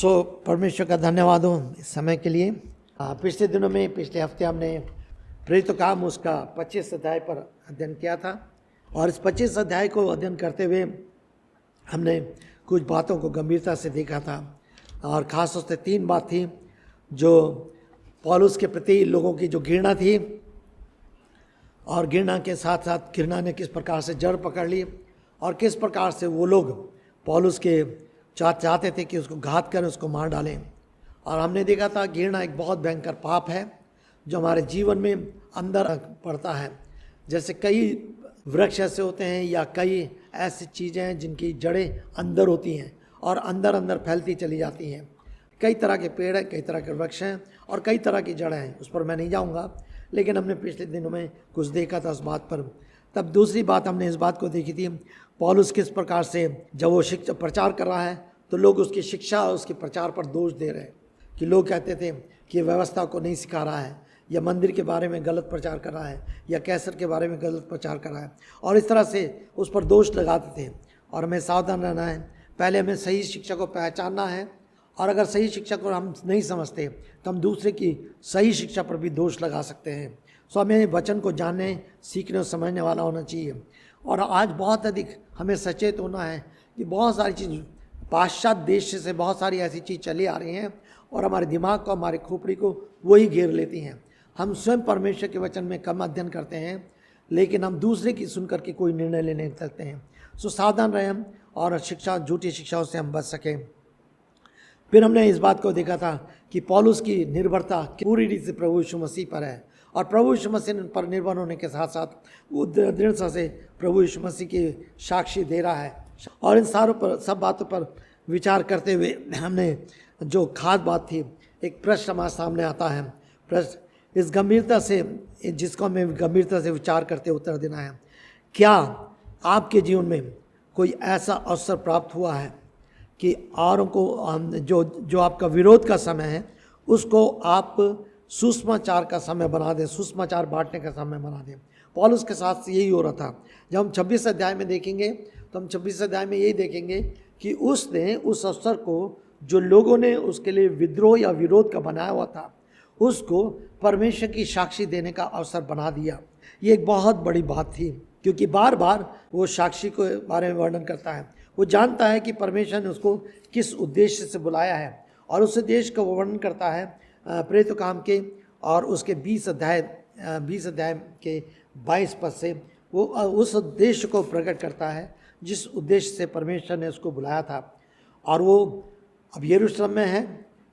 परमेश्वर का धन्यवाद हो इस समय के लिए। पिछले दिनों में पिछले हफ्ते हमने प्रेरित काम उसका 25 अध्याय पर अध्ययन किया था और इस 25 अध्याय को अध्ययन करते हुए हमने कुछ बातों को गंभीरता से देखा था और ख़ास तौर से 3 बात थी जो पौलुस के प्रति लोगों की जो घृणा थी और घृणा के साथ साथ घृणा ने किस प्रकार से जड़ पकड़ ली और किस प्रकार से वो लोग पौलुस के चाहते थे कि उसको घात कर उसको मार डालें। और हमने देखा था घृणा एक बहुत भयंकर पाप है जो हमारे जीवन में अंदर पड़ता है। जैसे कई वृक्ष ऐसे होते हैं या कई ऐसी चीज़ें हैं जिनकी जड़ें अंदर होती हैं और अंदर अंदर फैलती चली जाती हैं। कई तरह के पेड़ हैं, कई तरह के वृक्ष हैं और कई तरह की जड़ें हैं, उस पर मैं नहीं जाऊंगा, लेकिन हमने पिछले दिनों में कुछ देखा था उस बात पर। तब दूसरी बात हमने इस बात को देखी थी पौलुस किस प्रकार से जब वो शिक्षा प्रचार कर रहा है तो लोग उसकी शिक्षा और उसके प्रचार पर दोष दे रहे हैं कि लोग कहते थे कि व्यवस्था को नहीं सिखा रहा है या मंदिर के बारे में गलत प्रचार कर रहा है या कैसर के बारे में गलत प्रचार कर रहा है और इस तरह से उस पर दोष लगाते थे। और हमें सावधान रहना है, पहले हमें सही शिक्षा को पहचानना है और अगर सही शिक्षा को हम नहीं समझते तो हम दूसरे की सही शिक्षा पर भी दोष लगा सकते हैं। सो हमें वचन को जानने, सीखने और समझने वाला होना चाहिए। और आज बहुत अधिक हमें सचेत होना है कि बहुत सारी चीज़ पाश्चात्य देश से बहुत सारी ऐसी चीज़ चली आ रही हैं और हमारे दिमाग को, हमारे खोपड़ी को वही घेर लेती हैं। हम स्वयं परमेश्वर के वचन में कम अध्ययन करते हैं लेकिन हम दूसरे की सुन करके कोई निर्णय लेने लगते हैं। सो सावधान रहें हम और शिक्षा, झूठी शिक्षाओं से हम बच सकें। फिर हमने इस बात को देखा था कि पौलुस की निर्भरता पूरी रीति से प्रभु यीशु मसीह पर है और प्रभु यीशु मसीह पर निर्भर होने के साथ साथ वो दृढ़ता से प्रभु यीशु मसीह की साक्षी दे रहा है। और इन सारों पर, सब बातों पर विचार करते हुए हमने जो खास बात थी, एक प्रश्न हमारे सामने आता है। प्रश्न इस गंभीरता से, जिसको हमें गंभीरता से विचार करते उत्तर देना है, क्या आपके जीवन में कोई ऐसा अवसर प्राप्त हुआ है कि औरों को जो आपका विरोध का समय है उसको आप सुसमाचार का समय बना दें, सुसमाचार बांटने का समय बना दें। पौलुस के साथ यही हो रहा था। जब हम 26 अध्याय में देखेंगे तो हम 26 अध्याय में यही देखेंगे कि उसने उस अवसर को जो लोगों ने उसके लिए विद्रोह या विरोध का बनाया हुआ था उसको परमेश्वर की साक्षी देने का अवसर बना दिया। ये एक बहुत बड़ी बात थी क्योंकि बार बार वो साक्षी के बारे में वर्णन करता है। वो जानता है कि परमेश्वर ने उसको किस उद्देश्य से बुलाया है और उस उद्देश्य का वो वर्णन करता है प्रेरित काम के और उसके 20 अध्याय के 22 पद से वो उस उद्देश्य को प्रकट करता है जिस उद्देश्य से परमेश्वर ने उसको बुलाया था। और वो अब यरूशलेम में है,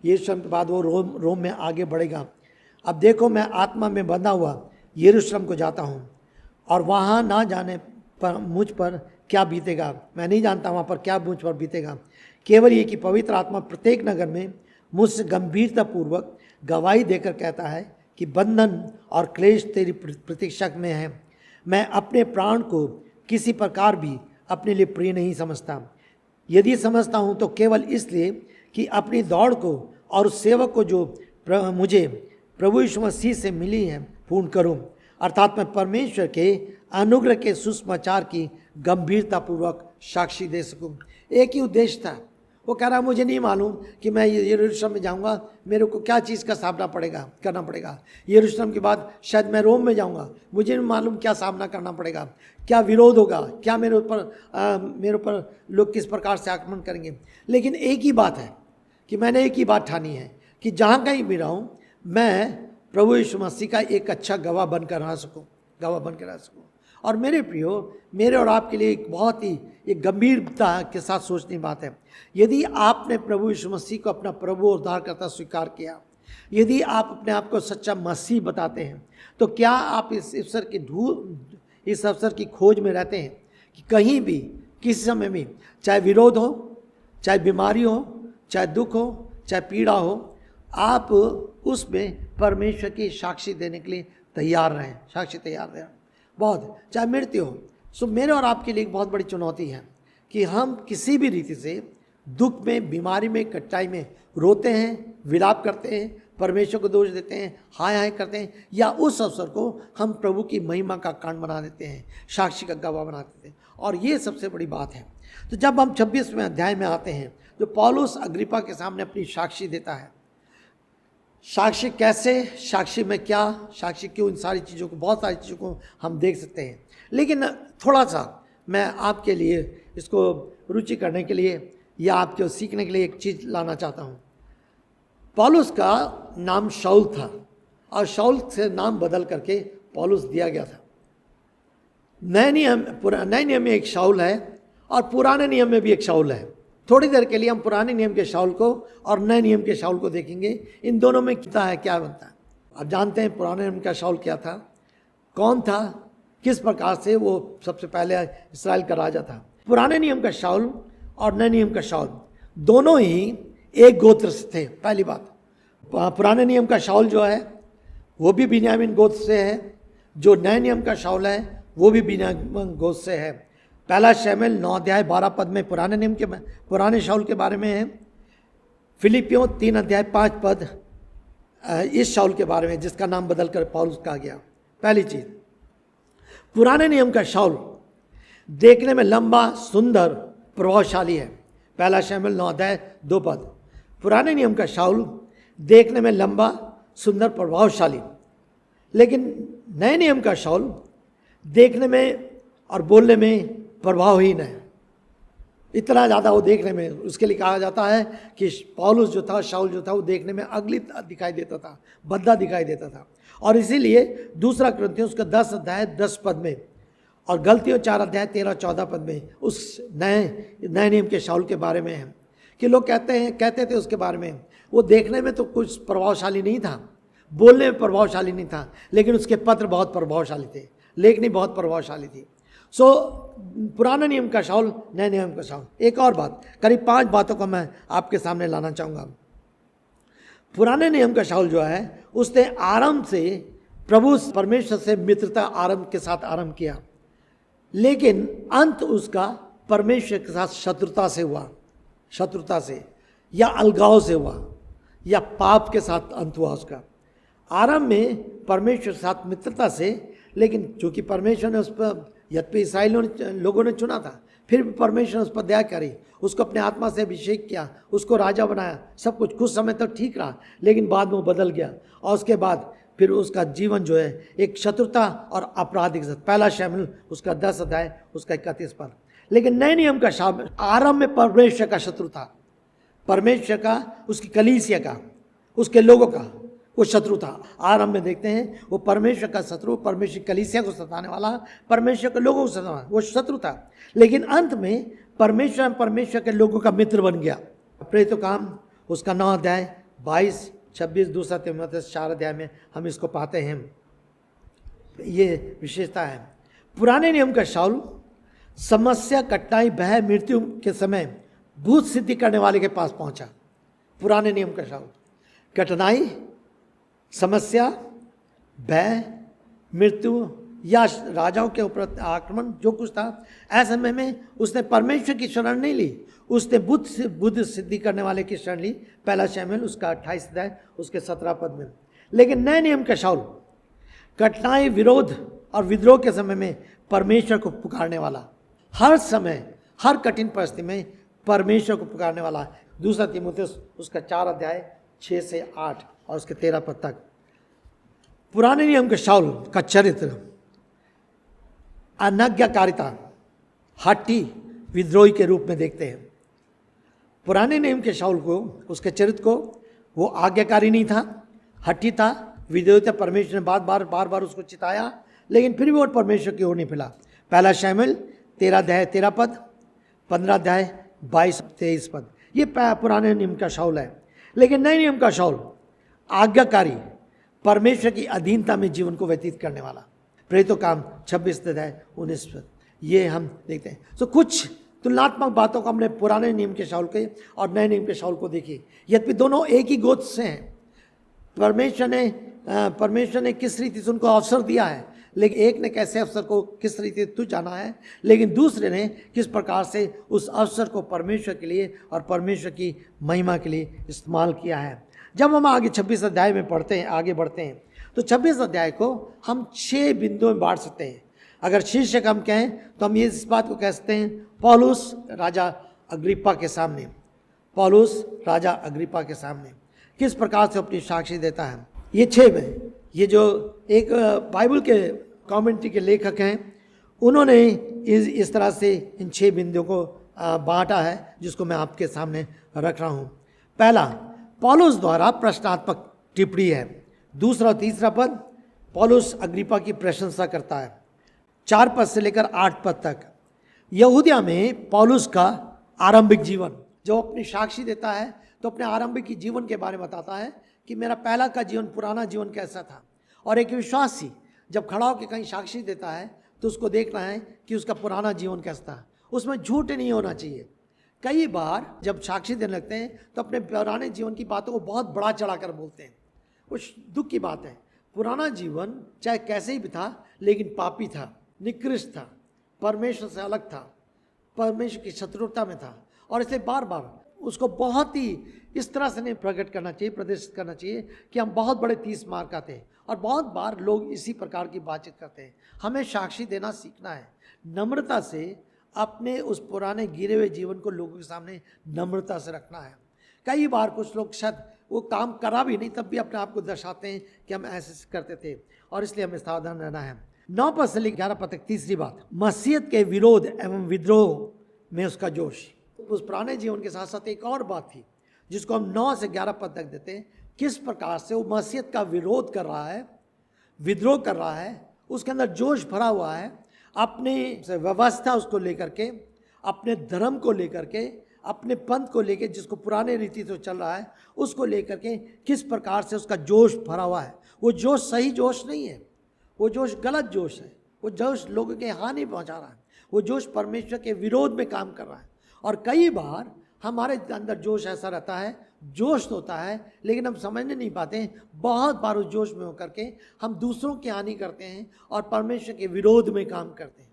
यरूशलेम के बाद वो रोम में आगे बढ़ेगा। अब देखो, मैं आत्मा में बंधा हुआ यरूशलेम को जाता हूँ और वहाँ ना जाने पर मुझ पर क्या बीतेगा, मैं नहीं जानता वहाँ पर क्या मुझ पर बीतेगा। केवल ये कि पवित्र आत्मा प्रत्येक नगर में मुझसे गंभीरतापूर्वक गवाही देकर कहता है कि बंधन और क्लेश तेरी प्रतीक्षा में है। मैं अपने प्राण को किसी प्रकार भी अपने लिए प्रिय नहीं समझता। यदि समझता हूँ तो केवल इसलिए कि अपनी दौड़ को और उस सेवक को जो मुझे प्रभु यीशु मसीह से मिली है पूर्ण करूँ, अर्थात मैं परमेश्वर के अनुग्रह के सुसमाचार की गंभीरतापूर्वक साक्षी दे सकूँ। एक ही उद्देश्य था। वो कह रहा मुझे नहीं मालूम कि मैं यरूशलेम में जाऊंगा, मेरे को क्या चीज़ का सामना करना पड़ेगा। यरूशलेम के बाद शायद मैं रोम में जाऊंगा, मुझे नहीं मालूम क्या सामना करना पड़ेगा, क्या विरोध होगा, क्या मेरे ऊपर लोग किस प्रकार से आक्रमण करेंगे। लेकिन एक ही बात है कि मैंने एक ही बात ठानी है कि जहाँ कहीं भी रहूँ मैं प्रभु यीशु मसीह का एक अच्छा गवाह बनकर रह सकूँ। और मेरे प्रियो, मेरे और आपके लिए एक बहुत ही एक गंभीरता के साथ सोचने बात है। यदि आपने प्रभु यीशु मसीह को अपना प्रभु और उद्धारकर्ता स्वीकार किया, यदि आप अपने आप को सच्चा मसीह बताते हैं, तो क्या आप इस अवसर की खोज में रहते हैं कि कहीं भी किसी समय में, चाहे विरोध हो, चाहे बीमारी हो, चाहे दुख हो, चाहे पीड़ा हो, आप उसमें परमेश्वर की साक्षी देने के लिए तैयार रहें, साक्षी तैयार रहें। बहुत, चाहे मृत्यु हो। सो मेरे और आपके लिए एक बहुत बड़ी चुनौती है कि हम किसी भी रीति से दुख में, बीमारी में, कठिनाई में रोते हैं, विलाप करते हैं, परमेश्वर को दोष देते हैं, हाय हाय करते हैं, या उस अवसर को हम प्रभु की महिमा का कारण बना देते हैं, साक्षी का गवाह बना देते हैं। और ये सबसे बड़ी बात है। तो जब हम 26वें अध्याय में आते हैं जो पौलुस अग्रिप्पा के सामने अपनी साक्षी देता है। साक्षी कैसे, साक्षी में क्या, साक्षी क्यों, इन सारी चीज़ों को, बहुत सारी चीज़ों को हम देख सकते हैं। लेकिन थोड़ा सा मैं आपके लिए इसको रुचि करने के लिए या आपके सीखने के लिए एक चीज़ लाना चाहता हूँ। पौलुस का नाम शाऊल था और शाऊल से नाम बदल करके पौलुस दिया गया था। नए नियम में एक शाऊल है और पुराने नियम में भी एक शाऊल है। थोड़ी देर के लिए हम पुराने नियम के शाऊल को और नए नियम के शाऊल को देखेंगे। इन दोनों में क्या है, क्या बनता है। आप जानते हैं पुराने नियम का शाऊल क्या था, कौन था, किस प्रकार से वो सबसे पहले इस्राएल का राजा था। पुराने नियम का शाऊल और नए नियम का शाऊल दोनों ही एक गोत्र से थे। पहली बात, पुराने नियम का शाऊल जो है वो भी बिन्यामीन गोत्र से है, जो नए नियम का शाऊल है वो भी बिन्यामीन गोत्र से है। पहला शमूएल 9:12 में पुराने शाऊल के बारे में है। फिलिपियों 3:5 इस शाऊल के बारे में, जिसका नाम बदल कर पौलुस कहा गया। पहली चीज, पुराने नियम का शाऊल देखने में लंबा, सुंदर, प्रभावशाली है। पहला शमूएल 9:2। पुराने नियम का शाऊल देखने में लंबा, सुंदर, प्रभावशाली, लेकिन नए नियम का शाऊल देखने में और बोलने में प्रभावहीन है। इतना ज़्यादा वो देखने में, उसके लिए कहा जाता है कि पौलुस जो था, शाऊल जो था, वो देखने में अगली दिखाई देता था, भद्दा दिखाई देता था। और इसीलिए दूसरा कुरिन्थियों उसका 10:10 में और गलतियों 4:13-14 में उस नए नियम के शाऊल के बारे में है कि लोग कहते थे उसके बारे में, वो देखने में तो कुछ प्रभावशाली नहीं था, बोलने में प्रभावशाली नहीं था, लेकिन उसके पत्र बहुत प्रभावशाली थे, लेखनी बहुत प्रभावशाली थी। पुराना नियम का शाऊल, नए नियम का शाऊल। एक और बात, करीब 5 बातों को मैं आपके सामने लाना चाहूँगा। पुराने नियम का शाऊल जो है उसने आरंभ से प्रभु परमेश्वर से मित्रता के साथ आरंभ किया, लेकिन अंत उसका परमेश्वर के साथ शत्रुता से या अलगाव से हुआ या पाप के साथ अंत हुआ उसका। आरंभ में परमेश्वर के साथ मित्रता से, लेकिन चूंकि परमेश्वर ने उस पर, यद्यपि इस्राएलियों लोगों ने चुना था, फिर भी परमेश्वर ने उस पर दया करी, उसको अपने आत्मा से अभिषेक किया, उसको राजा बनाया, सब कुछ समय तक ठीक रहा, लेकिन बाद में वो बदल गया और उसके बाद फिर उसका जीवन जो है एक शत्रुता और अपराधिक साथ। पहला शमूएल उसका 10 उसका 31। लेकिन नए नियम का शाऊल आरंभ में परमेश्वर का शत्रु था, परमेश्वर का, उसकी कलीसिया का, उसके लोगों का वो शत्रु था। आरंभ में देखते हैं वो परमेश्वर का शत्रु, परमेश्वर कलीसिया को सताने वाला, परमेश्वर के लोगों को सताने वाला, वो शत्रु था। लेकिन अंत में परमेश्वर के लोगों का मित्र बन गया। प्रेरितों का काम उसका 9:22-26, दूसरा तीमुथियुस 4 में हम इसको पाते हैं। ये विशेषता है। पुराने नियम का शाऊल समस्या, कठिनाई, भय, मृत्यु के समय भूत सिद्धि करने वाले के पास पहुंचा। पुराने नियम का शाऊल कठिनाई, समस्या, भय, मृत्यु या राजाओं के ऊपर आक्रमण जो कुछ था, ऐसे समय में उसने परमेश्वर की शरण नहीं ली, उसने बुद्ध सिद्धि करने वाले की शरण ली। पहला शमूएल उसका 28 उसके 17 में। लेकिन नए नियम का शाऊल कठिनाई, विरोध और विद्रोह के समय में परमेश्वर को पुकारने वाला, हर समय, हर कठिन परिस्थिति में परमेश्वर को पुकारने वाला। दूसरा तीमुथियुस उसका 4:6-8 और उसके 13 तक। पुराने नियम के शाऊल का चरित्र अनज्ञाकारिता, हठी, विद्रोही के रूप में देखते हैं। पुराने नियम के शाऊल को, उसके चरित्र को, वो आज्ञाकारी नहीं था, हठी था, विद्रोही था। परमेश्वर ने बार बार उसको चिताया, लेकिन फिर भी वो परमेश्वर की ओर नहीं फिरा। पहला शमूएल 13:13, 15:22-23। ये पुराने नियम का शाऊल है। लेकिन नए नियम का शाऊल आज्ञाकारी, परमेश्वर की अधीनता में जीवन को व्यतीत करने वाला। प्रेरितों का काम 26-19। ये हम देखते हैं। तो कुछ तुलनात्मक बातों को हमने पुराने नियम के शाऊल के और नए नियम के शाऊल को देखी। यद्यपि दोनों एक ही गोत्र से हैं, परमेश्वर ने किस रीति से उनको अवसर दिया है, लेकिन एक ने कैसे अवसर को किस रीति तू जाना है, लेकिन दूसरे ने किस प्रकार से उस अवसर को परमेश्वर के लिए और परमेश्वर की महिमा के लिए इस्तेमाल किया है। जब हम आगे 26 अध्याय में पढ़ते हैं, आगे बढ़ते हैं, तो 26 अध्याय को हम 6 बिंदुओं में बांट सकते हैं। अगर शीर्षक हम कहें तो हम इस बात को कह सकते हैं, पौलुस राजा अग्रिप्पा के सामने, पौलुस राजा अग्रिपा के सामने किस प्रकार से अपनी साक्षी देता है। ये 6 में, ये जो एक बाइबल के कमेंट्री के लेखक हैं, उन्होंने इस तरह से इन 6 बिंदुओं को बांटा है, जिसको मैं आपके सामने रख रहा हूँ। पहला, पौलुस द्वारा प्रश्नात्मक टिप्पणी है। दूसरा और तीसरा पद पौलुस अग्रिपा की प्रशंसा करता है। 4 पद से लेकर 8 पद तक यहूदिया में पौलुस का आरंभिक जीवन, जो अपनी साक्षी देता है तो अपने आरंभिक जीवन के बारे में बताता है कि मेरा पहला का जीवन, पुराना जीवन कैसा था। और एक विश्वासी जब खड़ा होकर कहीं साक्षी देता है तो उसको देखना है कि उसका पुराना जीवन कैसा था, उसमें झूठ नहीं होना चाहिए। कई बार जब साक्षी देने लगते हैं तो अपने पुराने जीवन की बातों को बहुत बड़ा चढ़ाकर बोलते हैं। कुछ दुख की बात है, पुराना जीवन चाहे कैसे ही भी था, लेकिन पापी था, निकृष्ट था, परमेश्वर से अलग था, परमेश्वर की शत्रुता में था। और इसलिए बार बार उसको बहुत ही इस तरह से नहीं प्रकट करना चाहिए, प्रदर्शित करना चाहिए कि हम बहुत बड़े 30 मार का थे। और बहुत बार लोग इसी प्रकार की बातचीत करते हैं। हमें साक्षी देना सीखना है, नम्रता से अपने उस पुराने गिरे हुए जीवन को लोगों के सामने नम्रता से रखना है। कई बार कुछ लोग शायद वो काम करा भी नहीं, तब भी अपने आप को दर्शाते हैं कि हम ऐसे करते थे, और इसलिए हमें सावधान रहना है। 9 पद से 11 पद तक तीसरी बात, मसीहत के विरोध एवं विद्रोह में उसका जोश। उस पुराने जीवन के साथ साथ एक और बात थी जिसको हम 9 से 11 पद तक देते हैं, किस प्रकार से वो मसीहत का विरोध कर रहा है, विद्रोह कर रहा है, उसके अंदर जोश भरा हुआ है, अपनी व्यवस्था उसको लेकर के, अपने धर्म को लेकर के, अपने पंथ को लेकर, जिसको पुराने रीति से चल रहा है उसको लेकर के किस प्रकार से उसका जोश भरा हुआ है। वो जोश सही जोश नहीं है, वो जोश गलत जोश है, वो जोश लोगों के हानि पहुंचा रहा है, वो जोश परमेश्वर के विरोध में काम कर रहा है। और कई बार हमारे अंदर जोश ऐसा रहता है, जोश होता है, लेकिन हम समझने नहीं पाते। बहुत बार उस जोश में होकर के हम दूसरों की हानि करते हैं और परमेश्वर के विरोध में काम करते हैं।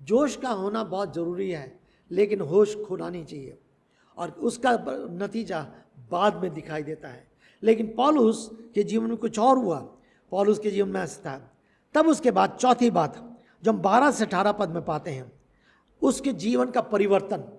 जोश का होना बहुत ज़रूरी है, लेकिन होश खोना नहीं चाहिए, और उसका नतीजा बाद में दिखाई देता है। लेकिन पौलुस के जीवन में कुछ और हुआ, पौलुस के जीवन में ऐसा था। तब उसके बाद चौथी बात जो हम 12 से 18 पद में पाते हैं, उसके जीवन का परिवर्तन।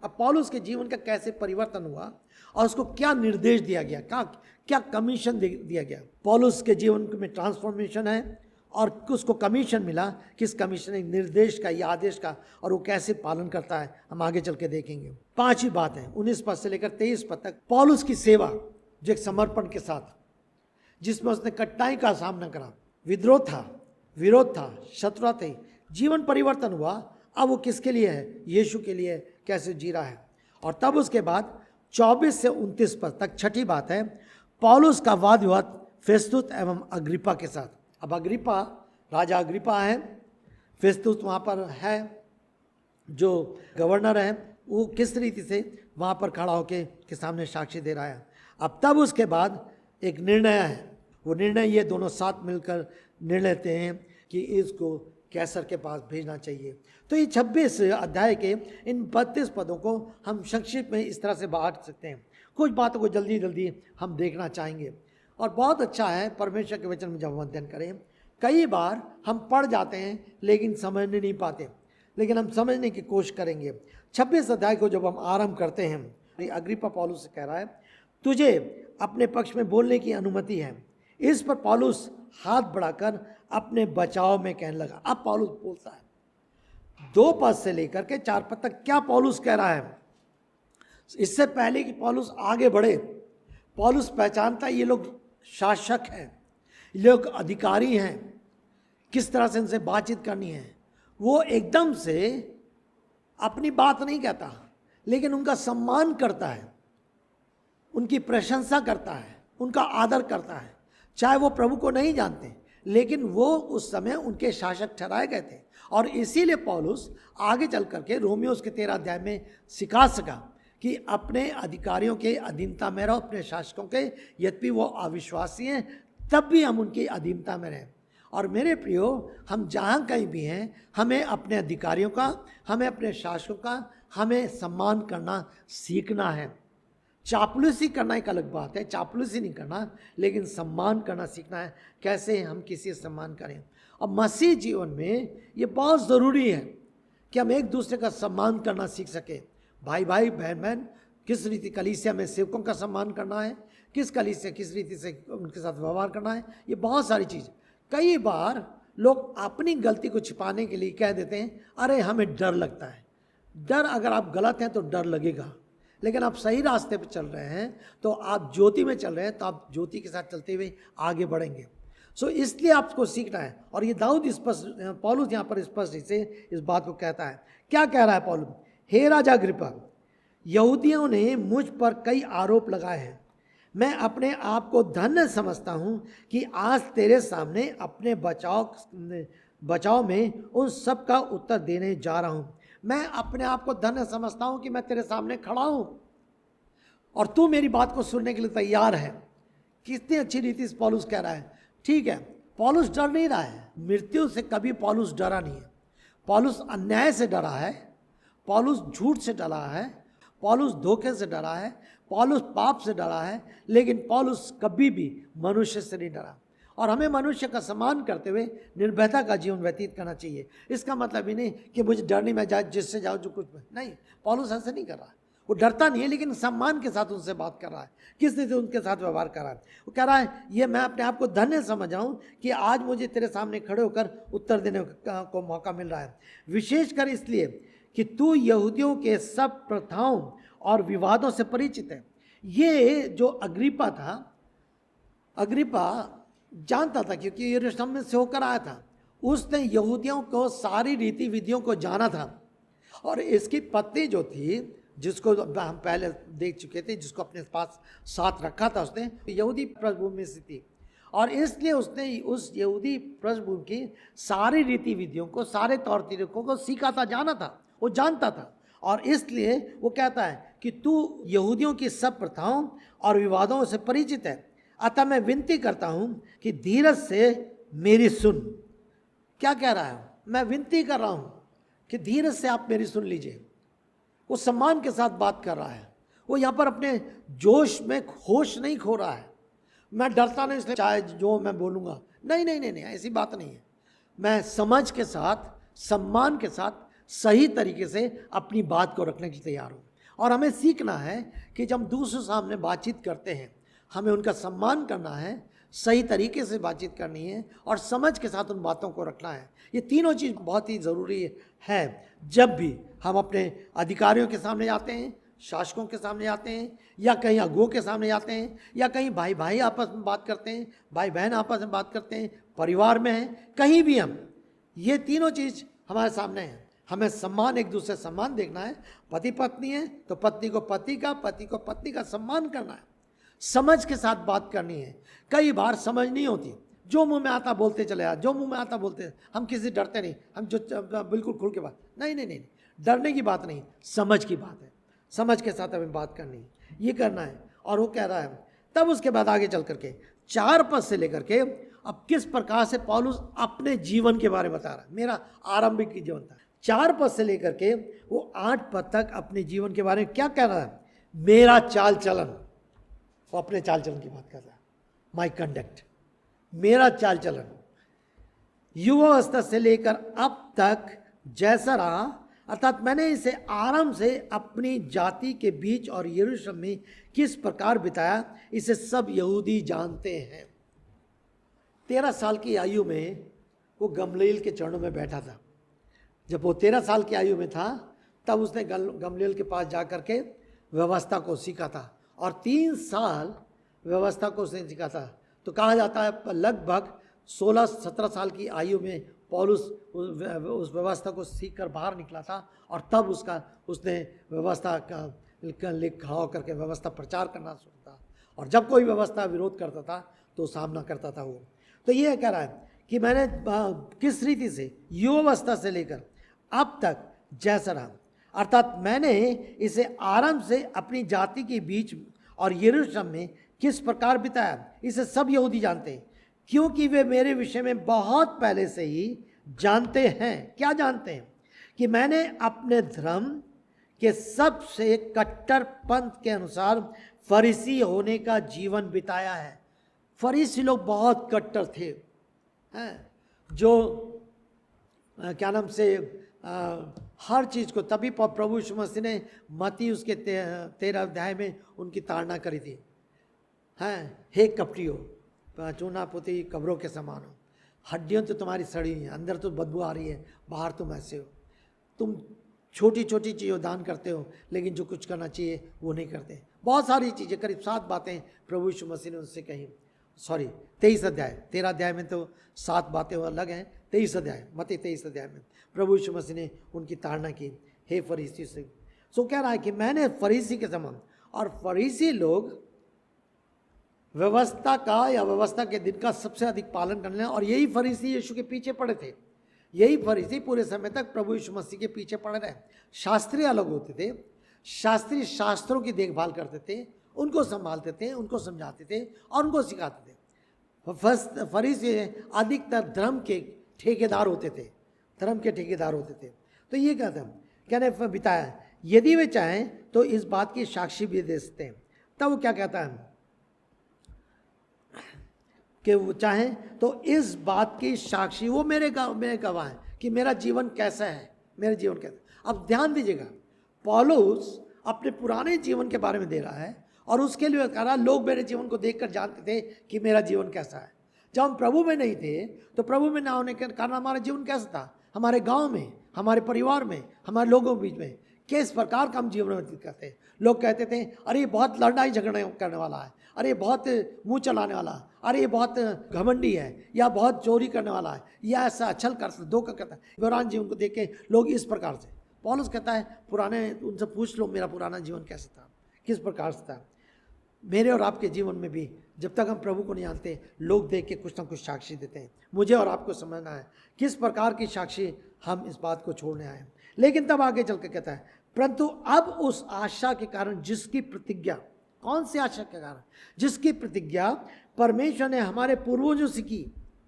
अब पौलुस के जीवन का कैसे परिवर्तन हुआ और उसको क्या निर्देश दिया गया, क्या कमीशन दिया गया। पौलुस के जीवन में ट्रांसफॉर्मेशन है और उसको कमीशन मिला, किस कमीशन, एक निर्देश का या आदेश का, और वो कैसे पालन करता है हम आगे चल के देखेंगे। 5 बात है 19 पद से लेकर 23 पद तक पौलुस की सेवा, जो एक समर्पण के साथ, जिसमें उसने कठिनाई का सामना करा, विद्रोह था, विरोध था, शत्रुता थी, जीवन परिवर्तन हुआ। अब वो किसके लिए है, यीशु के लिए कैसे जी रहा है। और तब उसके बाद 24 से 29 पद तक छठी बात है पौलुस का वाद विवाद फेस्तुस एवं अग्रिपा के साथ। अब अग्रिपा, राजा अग्रिपा है, फेस्तुस वहाँ पर है जो गवर्नर है, वो किस रीति से वहाँ पर खड़ा के सामने साक्षी दे रहा है। अब तब उसके बाद एक निर्णय है, वो निर्णय ये दोनों साथ मिलकर निर्णय लेते हैं कि इसको कैसर के पास भेजना चाहिए। तो ये 26 अध्याय के इन 32 पदों को हम संक्षिप्त में इस तरह से बांट सकते हैं। कुछ बातों को जल्दी जल्दी हम देखना चाहेंगे, और बहुत अच्छा है परमेश्वर के वचन में जब हम अध्ययन करें। कई बार हम पढ़ जाते हैं लेकिन समझने नहीं पाते, लेकिन हम समझने की कोशिश करेंगे। 26 अध्याय को जब हम आरंभ करते हैं, अग्रिपा पौलुस से कह रहा है, तुझे अपने पक्ष में बोलने की अनुमति है। इस पर पौलुस हाथ बढ़ाकर अपने बचाव में कहने लगा। अब पौलुस बोलता है, 2 पद से लेकर के 4 पद तक क्या पौलुस कह रहा है। इससे पहले कि पौलुस आगे बढ़े, पौलुस पहचानता है ये लोग शासक हैं, ये लोग अधिकारी हैं, किस तरह से इनसे बातचीत करनी है। वो एकदम से अपनी बात नहीं कहता, लेकिन उनका सम्मान करता है, उनकी प्रशंसा करता है, उनका आदर करता है। चाहे वो प्रभु को नहीं जानते, लेकिन वो उस समय उनके शासक ठहराए गए थे। और इसीलिए पौलुस आगे चल करके रोमियो उसके 13 अध्याय में सिखा सका कि अपने अधिकारियों के अधीनता में रहो, अपने शासकों के, यद्यपि वो अविश्वासी हैं तब भी हम उनकी अधीनता में रहें। और मेरे प्रियो, हम जहाँ कहीं भी हैं, हमें अपने अधिकारियों का, हमें अपने शासकों का, हमें सम्मान करना सीखना है। चापलूसी करना एक अलग बात है, चापलूसी नहीं करना, लेकिन सम्मान करना सीखना है। कैसे हम किसी का सम्मान करें। और मसीह जीवन में ये बहुत ज़रूरी है कि हम एक दूसरे का सम्मान करना सीख सकें। भाई भाई, बहन बहन, किस रीति कलीसिया में सेवकों का सम्मान करना है, किस रीति से उनके साथ व्यवहार करना है, ये बहुत सारी चीज़। कई बार लोग अपनी गलती को छिपाने के लिए कह देते हैं अरे हमें डर लगता है। डर, अगर आप गलत हैं तो डर लगेगा, लेकिन आप सही रास्ते पे चल रहे हैं तो आप ज्योति में चल रहे हैं, तो आप ज्योति के साथ चलते हुए आगे बढ़ेंगे। सो इसलिए आपको सीखना है। और ये दाऊद पौलुस यहाँ पर स्पष्ट से इस बात को कहता है। क्या कह रहा है पौलुस? हे राजा अग्रिप्पा, यहूदियों ने मुझ पर कई आरोप लगाए हैं। मैं अपने आप को धन्य समझता हूँ कि आज तेरे सामने अपने बचाव में उन सब का उत्तर देने जा रहा हूँ। मैं अपने आप को धन्य समझता हूँ कि मैं तेरे सामने खड़ा हूँ और तू मेरी बात को सुनने के लिए तैयार है। कितनी अच्छी रीति से पौलुस कह रहा है। ठीक है, पौलुस डर नहीं रहा है। मृत्यु से कभी पौलुस डरा नहीं है। पौलुस अन्याय से डरा है, पौलुस झूठ से डरा है, पौलुस धोखे से डरा है, पौलुस पाप से डरा है, लेकिन पौलुस कभी भी मनुष्य से नहीं डरा। और हमें मनुष्य का सम्मान करते हुए निर्भयता का जीवन व्यतीत करना चाहिए। इसका मतलब ही नहीं कि मुझे डर नहीं, मैं जिससे जाऊँ जो कुछ नहीं। पौलुस ऐसे नहीं कर रहा है। वो डरता नहीं है, लेकिन सम्मान के साथ उनसे बात कर रहा है, किस तरह से उनके साथ व्यवहार कर रहा है। वो कह रहा है ये मैं अपने आप को धन्य समझ रहा हूँ कि आज मुझे तेरे सामने खड़े होकर उत्तर देने को मौका मिल रहा है, विशेषकर इसलिए कि तू यहूदियों के सब प्रथाओं और विवादों से परिचित है। ये जो अग्रिप्पा था, अग्रिप्पा जानता था क्योंकि यरूशलेम में से होकर आया था। उसने यहूदियों को सारी रीति विधियों को जाना था। और इसकी पत्नी जो थी, जिसको हम पहले देख चुके थे, जिसको अपने पास साथ रखा था, उसने यहूदी पृष्ठभूमि से थी। और इसलिए उसने उस यहूदी पृष्ठभूमि की सारी रीति विधियों को, सारे तौर तरीकों को सीखा था, जाना था, वो जानता था। और इसलिए वो कहता है कि तू यहूदियों की सब प्रथाओं और विवादों से परिचित है, अतः मैं विनती करता हूं कि धीरज से मेरी सुन। क्या कह रहा है? मैं विनती कर रहा हूं कि धीरज से आप मेरी सुन लीजिए। वो सम्मान के साथ बात कर रहा है। वो यहाँ पर अपने जोश में होश नहीं खो रहा है। मैं डरता नहीं इसलिए चाहे जो मैं बोलूँगा, नहीं नहीं नहीं नहीं, ऐसी बात नहीं है। मैं समझ के साथ, सम्मान के साथ, सही तरीके से अपनी बात को रखने के लिए तैयार हूँ। और हमें सीखना है कि जब दूसरों सामने बातचीत करते हैं, हमें उनका सम्मान करना है, सही तरीके से बातचीत करनी है और समझ के साथ उन बातों को रखना है। ये तीनों चीज़ बहुत ही ज़रूरी है जब भी हम अपने अधिकारियों के सामने जाते हैं, शासकों के सामने जाते हैं, या कहीं अगुओं के सामने जाते हैं, या कहीं भाई भाई आपस में बात करते हैं, भाई बहन आपस में बात करते हैं, परिवार में हैं, कहीं भी हम, ये तीनों चीज़ हमारे सामने हैं। हमें सम्मान, एक दूसरे सम्मान देखना है। पति पत्नी है तो पत्नी को पति को पत्नी का सम्मान करना है, समझ के साथ बात करनी है। कई बार समझ नहीं होती, जो मुंह में आता बोलते चले आ, जो मुंह में आता बोलते। हम किसी डरते नहीं, हम जो बिल्कुल खुल के बात, नहीं नहीं नहीं, डरने की बात नहीं, समझ की बात है। समझ के साथ हमें बात करनी है, ये करना है। और वो कह रहा है, तब उसके बाद आगे चल करके 4 पद से लेकर के अब किस प्रकार से पौलुस अपने जीवन के बारे में बता रहा है। मेरा आरंभिक जीवन था, 4 पद से लेकर के वो 8 पद तक अपने जीवन के बारे में क्या कह रहा है? मेरा चाल चलन, वो अपने चाल चलन की बात कर रहा है। माई कंडक्ट, मेरा चाल चलन युवावस्था से लेकर अब तक जैसा रहा, अर्थात मैंने इसे आराम से अपनी जाति के बीच और यरूशलेम में किस प्रकार बिताया, इसे सब यहूदी जानते हैं। 13 साल की आयु में वो गमलीएल के चरणों में बैठा था। जब वो 13 साल की आयु में था, तब उसने गमलीएल के पास जा कर के व्यवस्था को सीखा था, और 3 साल व्यवस्था को उसने सीखा था। तो कहा जाता है लगभग 16-17 साल की आयु में पौलुस उस व्यवस्था को सीख कर बाहर निकला था, और तब उसने व्यवस्था का लिखा होकर के व्यवस्था प्रचार करना शुरू था। और जब कोई व्यवस्था विरोध करता था तो सामना करता था वो। तो ये कह रहा है कि मैंने किस रीति से युवावस्था से लेकर अब तक जैसा रहा, अर्थात मैंने इसे आराम से अपनी जाति के बीच और यरूशलेम में किस प्रकार बिताया, इसे सब यहूदी जानते हैं, क्योंकि वे मेरे विषय में बहुत पहले से ही जानते हैं। क्या जानते हैं? कि मैंने अपने धर्म के सबसे कट्टर पंथ के अनुसार फरीसी होने का जीवन बिताया है। फरीसी लोग बहुत कट्टर थे, हैं, जो क्या नाम से हर चीज़ को। तभी प्रभु यीशु मसीह ने मत्ती उसके 13 अध्याय में उनकी ताड़ना करी थी, हैं, हे कपटियों, चूना पुती कब्रों के समान हो, हड्डियों तो तुम्हारी सड़ी हैं, अंदर तो बदबू आ रही है, बाहर तुम ऐसे हो, तुम छोटी छोटी चीज़ों दान करते हो, लेकिन जो कुछ करना चाहिए वो नहीं करते। बहुत सारी चीज़ें, करीब 7 बातें प्रभु यीशु मसीह ने उनसे कही। 23 अध्याय, 13 अध्याय में तो 7 बातें अलग हैं। 23 अध्याय, मत्ती 23 अध्याय में प्रभु यीशु मसीह ने उनकी ताड़ना की, हे फरीसी से। सो कह रहा है कि मैंने फरीसी के समान, और फरीसी लोग व्यवस्था का या व्यवस्था के दिन का सबसे अधिक पालन करने, और यही फरीसी यीशु के पीछे पड़े थे। यही फरीसी पूरे समय तक प्रभु यीशु मसीह के पीछे पड़े रहे। शास्त्री अलग होते थे, शास्त्री शास्त्रों की देखभाल करते थे, उनको संभालते थे, उनको समझाते थे और उनको सिखाते थे। फरीसी अधिकतर धर्म के ठेकेदार होते थे, धर्म के ठेकेदार होते थे। तो ये कहने बिताया, यदि वे चाहें तो इस बात की साक्षी भी दे सकते हैं। तब वो क्या कहता है कि वो चाहें तो इस बात की साक्षी, वो मेरे गवाह है कि मेरा जीवन कैसा है, मेरा जीवन कैसा है। अब ध्यान दीजिएगा, पौलुस अपने पुराने जीवन के बारे में दे रहा है और उसके लिए कह रहा, लोग मेरे जीवन को देखकर जानते थे कि मेरा जीवन कैसा है। जब हम प्रभु में नहीं थे तो प्रभु में ना होने के कारण हमारा जीवन कैसा था, हमारे गांव में, हमारे परिवार में, हमारे लोगों के बीच में किस प्रकार का हम जीवन व्यतीत करते हैं। लोग कहते थे, अरे ये बहुत लड़ाई झगड़े करने वाला है, अरे बहुत मुंह चलाने वाला, अरे ये बहुत घमंडी है, या बहुत चोरी करने वाला है, या ऐसा छल कर धोखा करता है। विवरान जीवन को देख के लोग इस प्रकार से, पौलुस कहता है पुराने, उनसे पूछ लो मेरा पुराना जीवन कैसा था, किस प्रकार से था। मेरे और आपके जीवन में भी जब तक हम प्रभु को नहीं जानते, लोग देख के कुछ ना कुछ साक्षी देते हैं। मुझे और आपको समझना है किस प्रकार की साक्षी हम इस बात को छोड़ने आए। लेकिन तब आगे चल के कहता है, परंतु अब उस आशा के कारण जिसकी प्रतिज्ञा, कौन सी आशा के कारण, जिसकी प्रतिज्ञा परमेश्वर ने हमारे पूर्वजों से की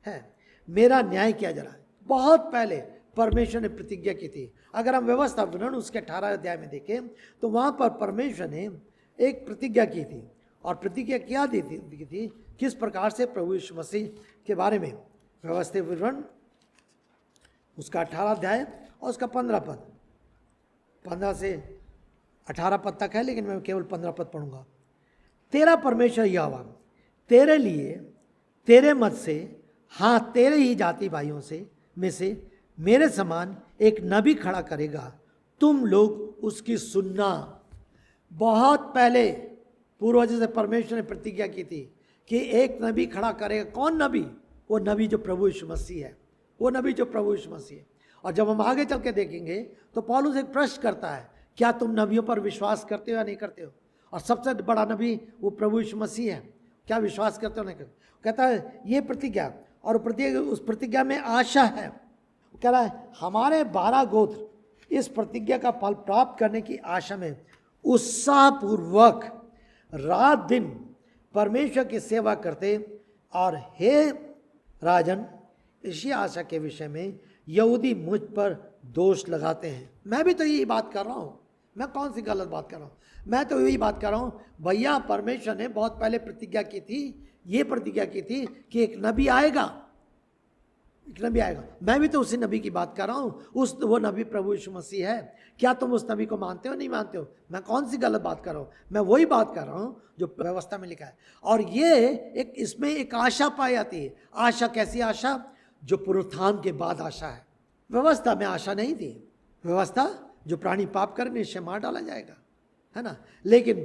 है, मेरा न्याय किया जा रहा है। बहुत पहले परमेश्वर ने प्रतिज्ञा की थी। अगर हम व्यवस्था विवरण उसके 18 अध्याय में देखें तो वहाँ पर परमेश्वर ने एक प्रतिज्ञा की थी, और प्रतिज्ञा क्या दी थी, किस प्रकार से प्रभु यीशु मसीह के बारे में। व्यवस्था विवरण उसका 18 अध्याय और उसका 15 पद, 15 से 18 पद तक है, लेकिन मैं केवल 15 पद पढ़ूंगा। तेरा परमेश्वर यहोवा तेरे लिए तेरे मत से, हाँ तेरे ही जाति भाइयों से में से मेरे समान एक नबी खड़ा करेगा, तुम लोग उसकी सुनना। बहुत पहले पूर्वजों से परमेश्वर ने प्रतिज्ञा की थी कि एक नबी खड़ा करेगा। कौन नबी? वो नबी जो प्रभु यीशु मसीह है, वो नबी जो प्रभु यीशु मसीह है। और जब हम आगे चल के देखेंगे तो पौलुस एक प्रश्न करता है, क्या तुम नबियों पर विश्वास करते हो या नहीं करते हो? और सबसे बड़ा नबी वो प्रभु यीशु मसीह है, क्या विश्वास करते हो नहीं करते? कहता है ये प्रतिज्ञा, और उस प्रतिज्ञा में आशा है। कह रहा है हमारे 12 गोत्र इस प्रतिज्ञा का फल प्राप्त करने की आशा में उत्साहपूर्वक रात दिन परमेश्वर की सेवा करते, और हे राजन, इसी आशा के विषय में यहूदी मुझ पर दोष लगाते हैं। मैं भी तो यही बात कर रहा हूँ, मैं कौन सी गलत बात कर रहा हूँ? मैं तो यही बात कर रहा हूँ, भैया परमेश्वर ने बहुत पहले प्रतिज्ञा की थी, ये प्रतिज्ञा की थी कि एक नबी आएगा, एक नबी आएगा। मैं भी तो उसी नबी की बात कर रहा हूँ, वो नबी प्रभु यीशु मसीह है। क्या तुम उस नबी को मानते हो नहीं मानते हो? मैं कौन सी गलत बात कर रहा हूँ? मैं वही बात कर रहा हूँ जो व्यवस्था में लिखा है। और ये इसमें एक आशा पाई जाती है। आशा कैसी आशा? जो पुनरुत्थान के बाद आशा है। व्यवस्था में आशा नहीं थी। व्यवस्था जो प्राणी पाप करे निश्चय मार डाला जाएगा, है ना। लेकिन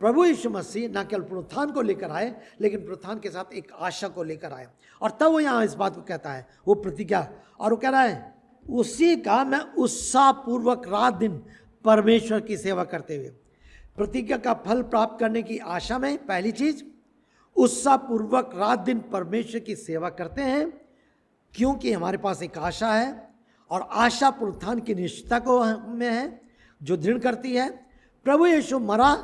प्रभु यीशु मसीह न केवल पुनरुत्थान को लेकर आए, लेकिन पुनरुत्थान के साथ एक आशा को लेकर आए। और तब वो यहाँ इस बात को कहता है, वो प्रतिज्ञा, और वो कह रहा है उसी का मैं उत्साहपूर्वक रात दिन परमेश्वर की सेवा करते हुए, प्रतिज्ञा का फल प्राप्त करने की आशा में, पहली चीज उत्साहपूर्वक रात दिन परमेश्वर की सेवा करते हैं, क्योंकि हमारे पास एक आशा है, और आशा पुनरुत्थान की निश्चितता को में है जो दृढ़ करती है। प्रभु यीशु मरा,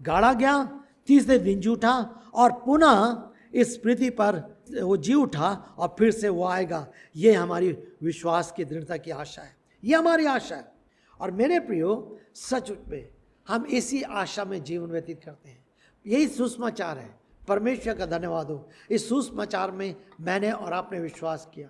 गाड़ा गया, तीसरे दिन जी उठा, और पुनः इस पृथ्वी पर वो जी उठा, और फिर से वो आएगा। ये हमारी विश्वास की दृढ़ता की आशा है, ये हमारी आशा है। और मेरे प्रियो, सच में हम इसी आशा में जीवन व्यतीत करते हैं। यही सुसमाचार है। परमेश्वर का धन्यवाद हो, इस सुसमाचार में मैंने और आपने विश्वास किया।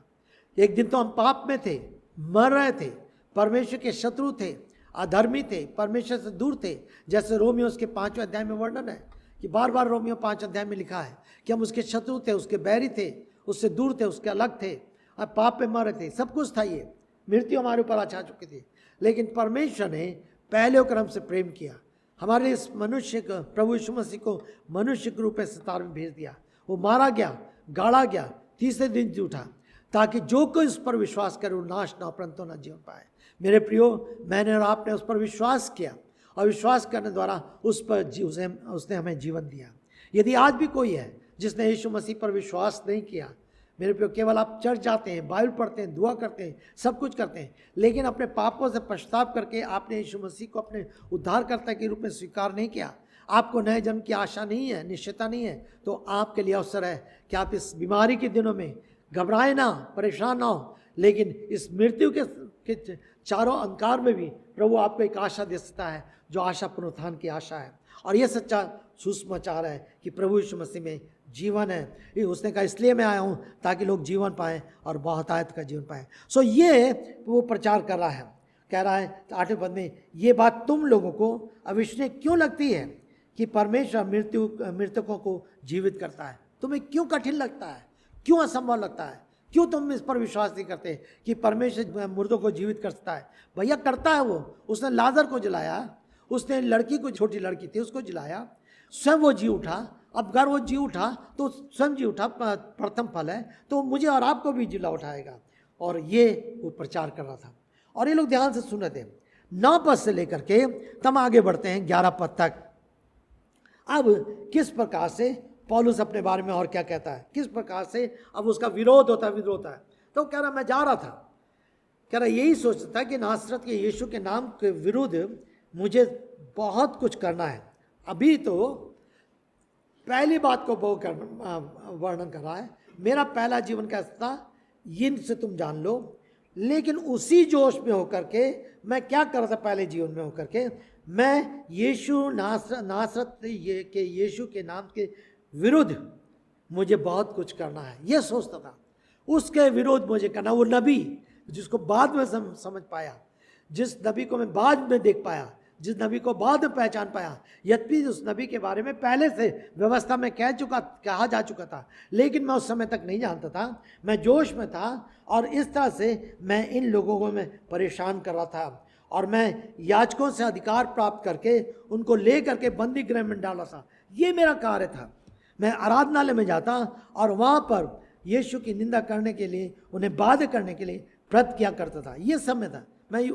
एक दिन तो हम पाप में थे, मर रहे थे, परमेश्वर के शत्रु थे, अधर्मी थे, परमेश्वर से दूर थे। जैसे रोमियो उसके 5वें अध्याय में वर्णन है कि बार बार रोमियो 5 अध्याय में लिखा है कि हम उसके शत्रु थे, उसके बैरी थे, उससे दूर थे, उसके अलग थे, अब पाप पे मरे थे, सब कुछ था। ये मृत्यु हमारे ऊपर आ चुकी थी, लेकिन परमेश्वर ने पहले होकर हमसे प्रेम किया। हमारे इस मनुष्य को, प्रभु यीशु मसीह को मनुष्य के रूप में संसार में भेज दिया। वो मारा गया, गाड़ा गया, तीसरे दिन जी उठा, ताकि जो कोई उस पर विश्वास करे वो नाश ना परंतु न जीवन पाए। मेरे प्रियो, मैंने और आपने उस पर विश्वास किया और विश्वास करने द्वारा उसने हमें जीवन दिया। यदि आज भी कोई है जिसने यीशु मसीह पर विश्वास नहीं किया, मेरे प्रियो, केवल आप चर्च जाते हैं, बाइबल पढ़ते हैं, दुआ करते हैं, सब कुछ करते हैं, लेकिन अपने पापों से पश्चाताप करके आपने यीशु मसीह को अपने उद्धारकर्ता के रूप में स्वीकार नहीं किया, आपको नए जन्म की आशा नहीं है, निश्चयता नहीं है, तो आपके लिए अवसर है कि आप इस बीमारी के दिनों में घबराए ना, परेशान ना हो, लेकिन इस मृत्यु के चारों अंधकार में भी प्रभु आपको एक आशा दे सकता है, जो आशा पुनरुत्थान की आशा है। और यह सच्चा सुसमाचार है कि प्रभु यीशु मसीह में जीवन है। उसने कहा इसलिए मैं आया हूँ ताकि लोग जीवन पाएँ और बहुतायत का जीवन पाएँ। सो ये वो प्रचार कर रहा है, कह रहा है 8वें पद में, ये बात तुम लोगों को अविश्वसनीय क्यों लगती है कि परमेश्वर मृतकों को जीवित करता है? तुम्हें क्यों कठिन लगता है, क्यों असंभव लगता है, क्यों तुम इस पर विश्वास नहीं करते कि परमेश्वर मुर्दों को जीवित करता है? भैया करता है वो। उसने लाजर को जलाया, उसने लड़की को, छोटी लड़की थी उसको जलाया, स्वयं वो जी उठा। अब अगर वो जी उठा तो स्वयं जी उठा, प्रथम फल है, तो मुझे और आपको भी जिला उठाएगा। और ये वो प्रचार कर रहा था और ये लोग ध्यान से सुन रहे थे। 9 पद से लेकर के तब आगे बढ़ते हैं 11 पद तक। अब किस प्रकार से पौलुस अपने बारे में और क्या कहता है, किस प्रकार से अब उसका विरोध होता है। तो कह रहा मैं जा रहा था, कह रहा यही सोचता था कि नासरत के यीशु के नाम के विरुद्ध मुझे बहुत कुछ करना है। अभी तो पहली बात को वो वर्णन कर रहा है, मेरा पहला जीवन कैसा था इनसे तुम जान लो, लेकिन उसी जोश में होकर के मैं क्या कर रहा था, पहले जीवन में होकर के मैं यीशु नासरत के यीशु के नाम के विरुद्ध मुझे बहुत कुछ करना है, यह सोचता था। उसके विरोध मुझे करना, वो नबी जिसको बाद में समझ पाया, जिस नबी को मैं बाद में देख पाया, जिस नबी को बाद में पहचान पाया, यद्यपि उस नबी के बारे में पहले से व्यवस्था में कहा जा चुका था, लेकिन मैं उस समय तक नहीं जानता था, मैं जोश में था और इस तरह से मैं इन लोगों को मैं परेशान कर रहा था। और मैं याजकों से अधिकार प्राप्त करके उनको ले करके बंदी गृह में डाला था, ये मेरा कार्य था। मैं आराधनालय में जाता और वहाँ पर यीशु की निंदा करने के लिए, उन्हें बाध्य करने के लिए व्रत किया करता था। ये समय था, मैं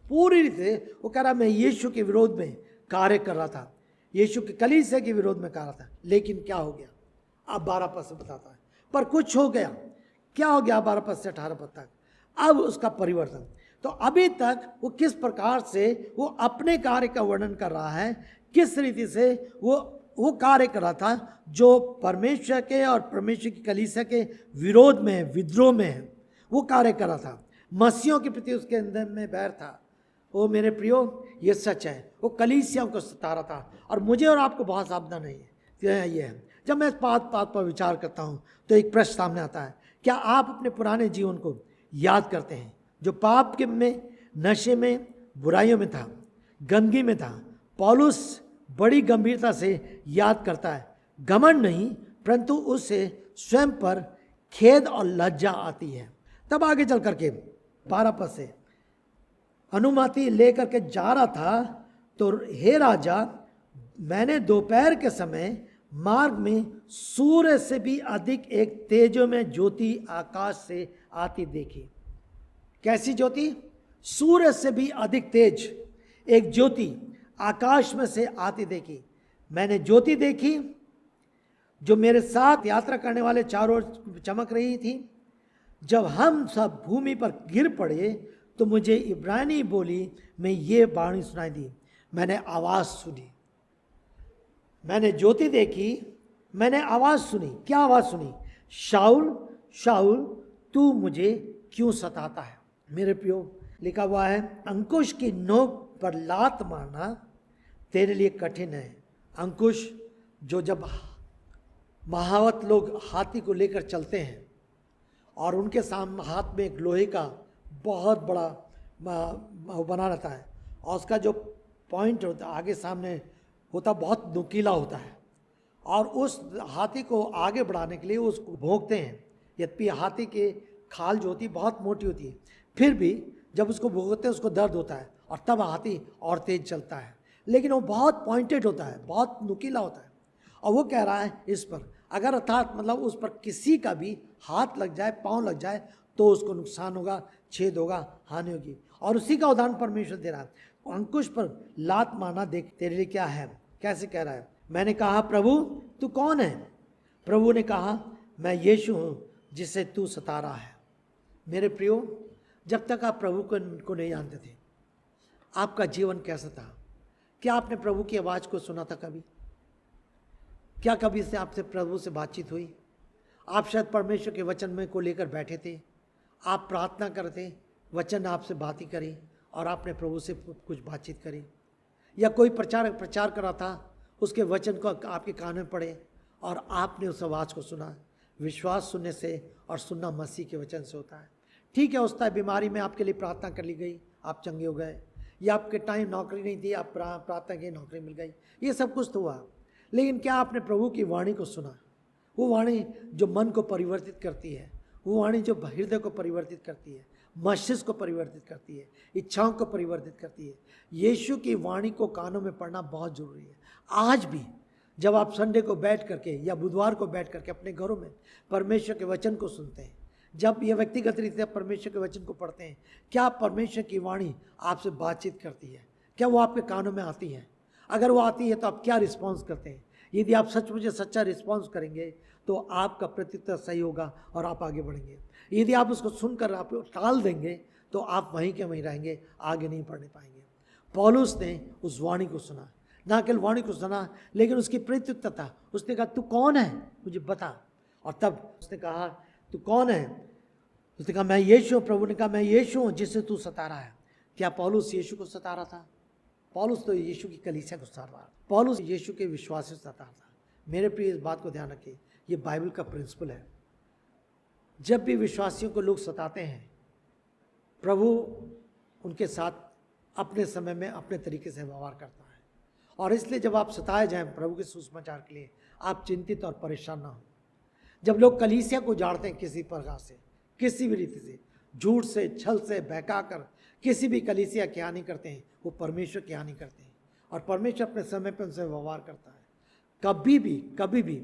पूरी रीति से, वो कह रहा मैं यीशु के विरोध में कार्य कर रहा था, यीशु के कलीसिया के विरोध में कर रहा था। लेकिन क्या हो गया, अब 12 पद से बताता है, पर कुछ हो गया। क्या हो गया 12 पद से 18 पद तक? अब उसका परिवर्तन। तो अभी तक वो किस प्रकार से वो अपने कार्य का वर्णन कर रहा है, किस रीति से वो कार्य कर रहा था जो परमेश्वर के और परमेश्वर की कलीसिया के विरोध में, विद्रोह में है, वो कार्य कर रहा था। मसीहों के प्रति उसके अंदर में बैर था। वो मेरे प्रियो, ये सच है, वो कलीसिया को सता रहा था। और मुझे और आपको बहुत सावधान है ये है। जब मैं इस बात पर विचार करता हूँ तो एक प्रश्न सामने आता है, क्या आप अपने पुराने जीवन को याद करते हैं जो पाप के में, नशे में, बुराइयों में था, गंदगी में था? पौलुस बड़ी गंभीरता से याद करता है, घमंड नहीं परंतु उससे स्वयं पर खेद और लज्जा आती है। तब आगे चल करके 12 पद से, अनुमति लेकर के जा रहा था तो हे राजा, मैंने दोपहर के समय मार्ग में सूर्य से भी अधिक एक तेजोमय ज्योति आकाश से आती देखी। कैसी ज्योति? सूर्य से भी अधिक तेज एक ज्योति आकाश में से आती देखी। मैंने ज्योति देखी जो मेरे साथ यात्रा करने वाले चारों ओर चमक रही थी। जब हम सब भूमि पर गिर पड़े तो मुझे इब्रानी बोली में ये वाणी सुनाई दी। मैंने आवाज़ सुनी, मैंने ज्योति देखी, मैंने आवाज़ सुनी। क्या आवाज़ सुनी? शाऊल शाऊल तू मुझे क्यों सताता है? मेरे प्रियो, लिखा हुआ है, अंकुश की नोक पर लात मारना तेरे लिए कठिन है। अंकुश जो जब महावत लोग हाथी को लेकर चलते हैं और उनके सामने हाथ में एक लोहे का बहुत बड़ा वो बना रहता है, और उसका जो पॉइंट होता है आगे सामने होता बहुत नुकीला होता है, और उस हाथी को आगे बढ़ाने के लिए उसको भोंकते हैं। यद्यपि हाथी की खाल जो होती है बहुत मोटी होती है, फिर भी जब उसको भोंकते हैं उसको दर्द होता है, और तब हाथी और तेज चलता है। लेकिन वो बहुत पॉइंटेड होता है, बहुत नुकीला होता है। और वो कह रहा है इस पर अगर अर्थात मतलब उस पर किसी का भी हाथ लग जाए, पाँव लग जाए, तो उसको नुकसान होगा, छेद होगा, हानि होगी। और उसी का उदाहरण परमेश्वर दे रहा है। अंकुश पर लात मारना देख तेरे लिए क्या है। कैसे कह रहा है? मैंने कहा प्रभु तू कौन है? प्रभु ने कहा मैं यीशु हूँ जिसे तू सता रहा है। मेरे प्रियो, जब तक आप प्रभु को नहीं जानते थे, आपका जीवन कैसा था? क्या आपने प्रभु की आवाज़ को सुना था कभी? क्या कभी से आपसे प्रभु से बातचीत हुई? आप शायद परमेश्वर के वचन में को लेकर बैठे थे, आप प्रार्थना करते, वचन आपसे बात ही करी और आपने प्रभु से कुछ बातचीत करी। या कोई प्रचार कर रहा था, उसके वचन को आपके कान में पड़े और आपने उस आवाज़ को सुना। विश्वास सुनने से और सुनना मसीह के वचन से होता है। ठीक है, उस टाइम बीमारी में आपके लिए प्रार्थना कर ली गई, आप चंगे हो गए। या आपके टाइम नौकरी नहीं थी, आप प्रार्थना की, नौकरी मिल गई। ये सब कुछ तो हुआ, लेकिन क्या आपने प्रभु की वाणी को सुना? वो वाणी जो मन को परिवर्तित करती है, वो वाणी जो हृदय को परिवर्तित करती है, मस्तिष्क को परिवर्तित करती है, इच्छाओं को परिवर्तित करती है। यीशु की वाणी को कानों में पढ़ना बहुत जरूरी है। आज भी जब आप संडे को बैठ करके या बुधवार को बैठ करके अपने घरों में परमेश्वर के वचन को सुनते हैं, जब ये व्यक्तिगत रीति से परमेश्वर के वचन को पढ़ते हैं, क्या परमेश्वर की वाणी आपसे बातचीत करती है? क्या वो आपके कानों में आती है? अगर वो आती है तो आप क्या रिस्पॉन्स करते हैं? यदि आप सचमुच सच्चा रिस्पॉन्स करेंगे तो आपका प्रत्युत्तर सही होगा और आप आगे बढ़ेंगे। यदि आप उसको सुनकर आप टाल देंगे तो आप वहीं के वहीं रहेंगे, आगे नहीं बढ़ने पाएंगे। पौलुस ने उस वाणी को सुना, ना केवल वाणी को सुना लेकिन उसकी प्रत्युत्तर था। उसने कहा तू कौन है, मुझे बता। और तब उसने कहा तू कौन है? उसने कहा मैं यीशु हूँ। प्रभु ने कहा मैं यीशु हूँ जिससे तू सता रहा है। क्या पौलुस यीशु को सता रहा था? पौलुस तो यीशु की कलीसिया को सता रहा था। पौलुस यीशु के विश्वासी को सता था। मेरे प्रिय, इस बात को ध्यान रखिए, ये बाइबल का प्रिंसिपल है। जब भी विश्वासियों को लोग सताते हैं, प्रभु उनके साथ अपने समय में अपने तरीके से व्यवहार करता है। और इसलिए जब आप सताए जाएं प्रभु के सुसमाचार के लिए, आप चिंतित और परेशान ना हो। जब लोग कलीसिया को जाड़ते हैं किसी प्रकार से, किसी भी रीति से, झूठ से, छल से, बहका कर किसी भी कलीसिया की हानि करते हैं, वो परमेश्वर की हानि करते हैं। और परमेश्वर अपने समय पर उनसे व्यवहार करता है। कभी भी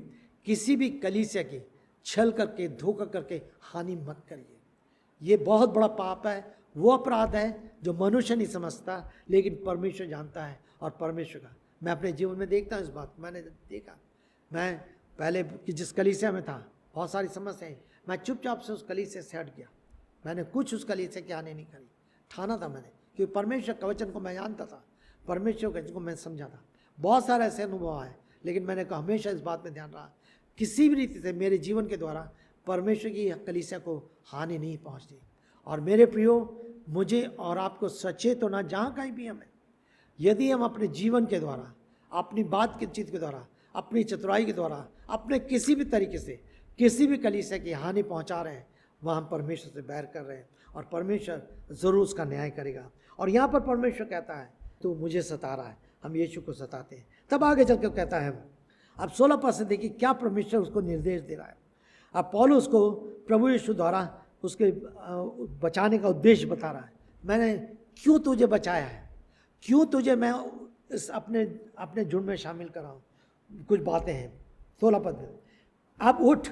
किसी भी कलीसिया की छल करके, धोखा करके हानि मत करिए। ये बहुत बड़ा पाप है, वो अपराध है जो मनुष्य नहीं समझता, लेकिन परमेश्वर जानता है। और परमेश्वर का मैं अपने जीवन में देखता हूँ इस बात। मैंने देखा, मैं पहले कि जिस कलीसिया में था, बहुत सारी समस्याएं, मैं चुपचाप से उस कलीसिया से हट गया। मैंने कुछ उस कलीसिया की हानि नहीं करी, ठाना था मैंने, क्योंकि परमेश्वर के वचन को मैं जानता था, परमेश्वर के वचन को मैं समझा था। बहुत सारे ऐसे अनुभव आए, लेकिन मैंने हमेशा इस बात में ध्यान रहा, किसी भी रीति से मेरे जीवन के द्वारा परमेश्वर की कलीसिया को हानि नहीं पहुँचती। और मेरे प्रियो, मुझे और आपको सचेत होना जहाँ कहीं भी हमें, यदि हम अपने जीवन के द्वारा, अपनी बात की चीज़ के द्वारा, अपनी चतुराई के द्वारा, अपने किसी भी तरीके से किसी भी कलीसिया की हानि पहुंचा रहे हैं, वह हम परमेश्वर से बैर कर रहे हैं और परमेश्वर ज़रूर उसका न्याय करेगा। और यहाँ पर परमेश्वर कहता है तू मुझे सता रहा है, हम यीशु को सताते हैं। तब आगे चल के कहता है, अब 16 पद से देखिए क्या परमेश्वर उसको निर्देश दे रहा है। अब पौलुस को प्रभु यीशु द्वारा उसके बचाने का उद्देश्य बता रहा है। मैंने क्यों तुझे बचाया है, क्यों तुझे मैं इस अपने झुंड में शामिल कर रहा हूँ। कुछ बातें हैं 16 पद में, अब उठ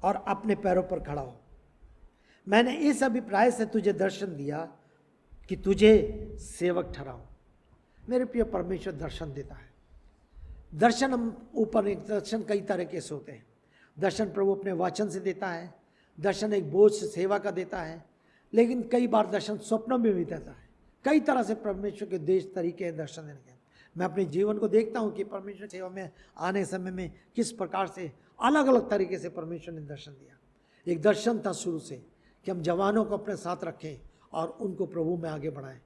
और अपने पैरों पर खड़ा हो। मैंने इस अभिप्राय से तुझे दर्शन दिया कि तुझे सेवक ठहराऊं। मेरे प्रिय, परमेश्वर दर्शन देता है। दर्शन हम ऊपर एक दर्शन कई तरीके से होते हैं। दर्शन प्रभु अपने वचन से देता है, दर्शन एक बोझ से सेवा का देता है, लेकिन कई बार दर्शन स्वप्नों में भी देता है। कई तरह से परमेश्वर के देश तरीके हैं दर्शन देने के। मैं अपने जीवन को देखता हूँ कि परमेश्वर सेवा में आने समय में किस प्रकार से अलग अलग तरीके से परमेश्वर ने दर्शन दिया। एक दर्शन था शुरू से कि हम जवानों को अपने साथ रखें और उनको प्रभु में आगे बढ़ाएं।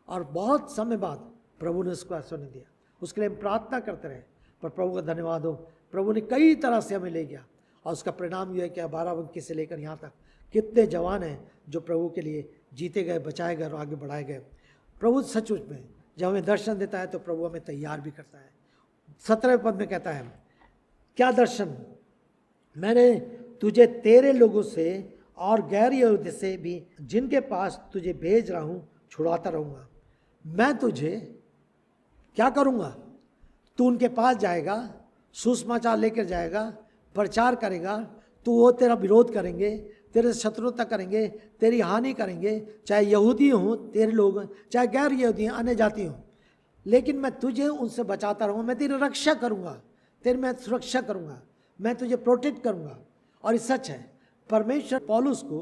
और बहुत समय बाद प्रभु ने उसको ऐसा नहीं दिया, उसके लिए हम प्रार्थना करते रहे। पर प्रभु का धन्यवाद हो, प्रभु ने कई तरह से हमें ले गया और उसका परिणाम यह है कि 12 वंकी से लेकर यहाँ तक कितने जवान हैं जो प्रभु के लिए जीते गए, बचाए गए और आगे बढ़ाए गए। प्रभु सचमुच में जब हमें दर्शन देता है तो प्रभु हमें तैयार भी करता है। 17वें पद में कहता है, क्या दर्शन? मैंने तुझे तेरे लोगों से और गैर यहूदी से भी जिनके पास तुझे भेज रहा हूँ छुड़ाता रहूँगा। मैं तुझे क्या करूँगा? तू उनके पास जाएगा, सुसमाचार लेकर जाएगा, प्रचार करेगा, तो वो तेरा विरोध करेंगे, तेरे शत्रुता करेंगे, तेरी हानि करेंगे, चाहे यहूदी हों तेरे लोग, चाहे गैर यहूदी अन्य जाति हों, लेकिन मैं तुझे उनसे बचाता रहूँगा। मैं तेरी रक्षा करूँगा, तेरी मैं सुरक्षा करूँगा, मैं तुझे प्रोटेक्ट करूँगा। और ये सच है। परमेश्वर पौलुस को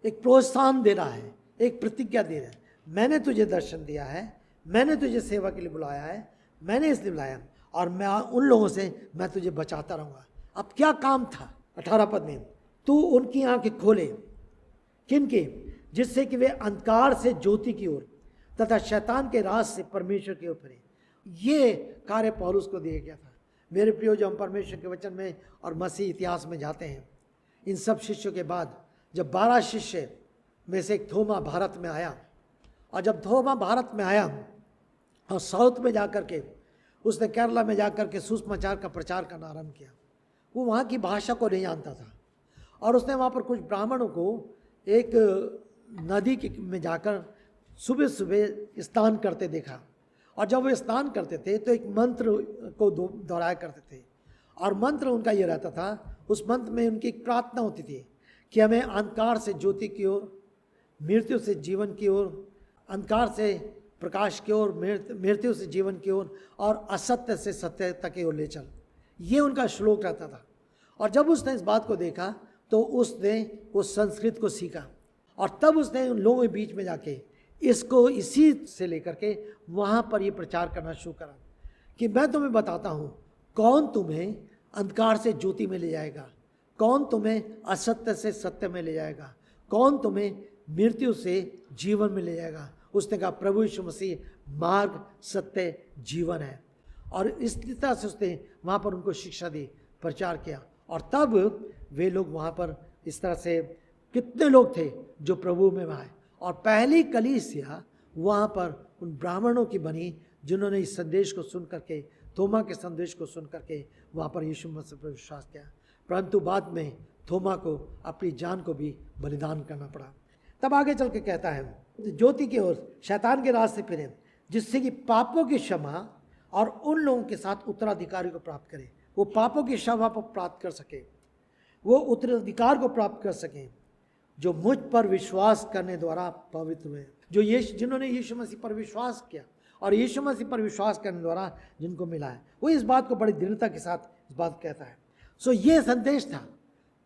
एक प्रोत्साहन दे रहा है, एक प्रतिज्ञा दे रहा है। मैंने तुझे दर्शन दिया है, मैंने तुझे सेवा के लिए बुलाया है, मैंने इसलिए बुलाया, और मैं उन लोगों से मैं तुझे बचाता रहूँगा। अब क्या काम था? 18 पद में, तू उनकी आंखें खोले। किनके? जिससे कि वे अंधकार से ज्योति की ओर तथा शैतान के राज से परमेश्वर की ओर फिरे। ये कार्य पौलुस को दिया गया था। मेरे प्रियो, जो हम परमेश्वर के वचन में और मसीह इतिहास में जाते हैं, इन सब शिष्यों के बाद जब 12 शिष्य में से एक थोमा भारत में आया, और जब थोमा भारत में आया और साउथ में जाकर के उसने केरला में जाकर के सुसमाचार का प्रचार करना आरंभ किया। वो वहाँ की भाषा को नहीं जानता था, और उसने वहाँ पर कुछ ब्राह्मणों को एक नदी में जाकर सुबह सुबह स्नान करते देखा। और जब वो स्नान करते थे तो एक मंत्र को दोहराया करते थे, और मंत्र उनका ये रहता था, उस मंत्र में उनकी एक प्रार्थना होती थी कि हमें अंधकार से ज्योति की ओर, मृत्यु से जीवन की ओर, अंधकार से प्रकाश की ओर, मृत्यु से जीवन की ओर, और असत्य से सत्यता की ओर ले चल। ये उनका श्लोक रहता था। और जब उसने इस बात को देखा तो उसने उस संस्कृत को सीखा, और तब उसने उन लोगों के बीच में जाके इसको इसी से लेकर के वहाँ पर ये प्रचार करना शुरू करा कि मैं तुम्हें बताता हूँ कौन तुम्हें अंधकार से ज्योति में ले जाएगा, कौन तुम्हें असत्य से सत्य में ले जाएगा, कौन तुम्हें मृत्यु से जीवन में ले जाएगा। उसने कहा प्रभु यीशु मसीह मार्ग, सत्य, जीवन है। और इस तरह से उसने वहाँ पर उनको शिक्षा दी, प्रचार किया, और तब वे लोग वहाँ पर इस तरह से कितने लोग थे जो प्रभु में आए। और पहली कलीसिया वहाँ पर उन ब्राह्मणों की बनी जिन्होंने इस संदेश को सुन करके, थोमा के संदेश को सुन करके वहाँ पर यीशु मसीह पर विश्वास किया। परंतु बाद में थोमा को अपनी जान को भी बलिदान करना पड़ा। तब आगे चल के कहता है, ज्योति की ओर शैतान के रास्ते फिरे, जिससे कि पापों की क्षमा और उन लोगों के साथ उत्तराधिकारी को प्राप्त करे। वो पापों की क्षमा को प्राप्त कर सके, वो उत्तराधिकार को प्राप्त कर सकें जो मुझ पर विश्वास करने द्वारा पवित्र हुए, जो जिन्होंने यीशु मसीह पर विश्वास किया और यीशु मसीह पर विश्वास करने द्वारा जिनको मिला है। वो इस बात को बड़ी दृढ़ता के साथ इस बात कहता है। सो ये संदेश था।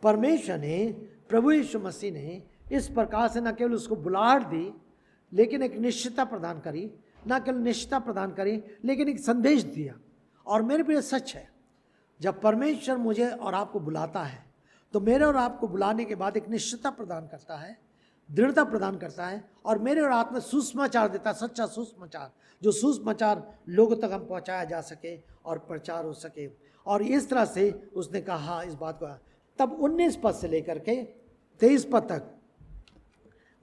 परमेश्वर ने, प्रभु यीशु मसीह ने इस प्रकार से न केवल उसको बुलाहट दी, लेकिन एक निश्चितता प्रदान करी, न केवल निश्चितता प्रदान करी, लेकिन एक संदेश दिया। और मेरे प्रिय सच है, जब परमेश्वर मुझे और आपको बुलाता है तो मेरे और आपको बुलाने के बाद एक निश्चितता प्रदान करता है, दृढ़ता प्रदान करता है, और मेरे और आप में सुसमाचार देता है, सच्चा सुसमाचार, जो सुसमाचार लोगों तक हम पहुंचाया जा सके और प्रचार हो सके। और इस तरह से उसने कहा इस बात को। तब 19 पद से लेकर के 23 पद तक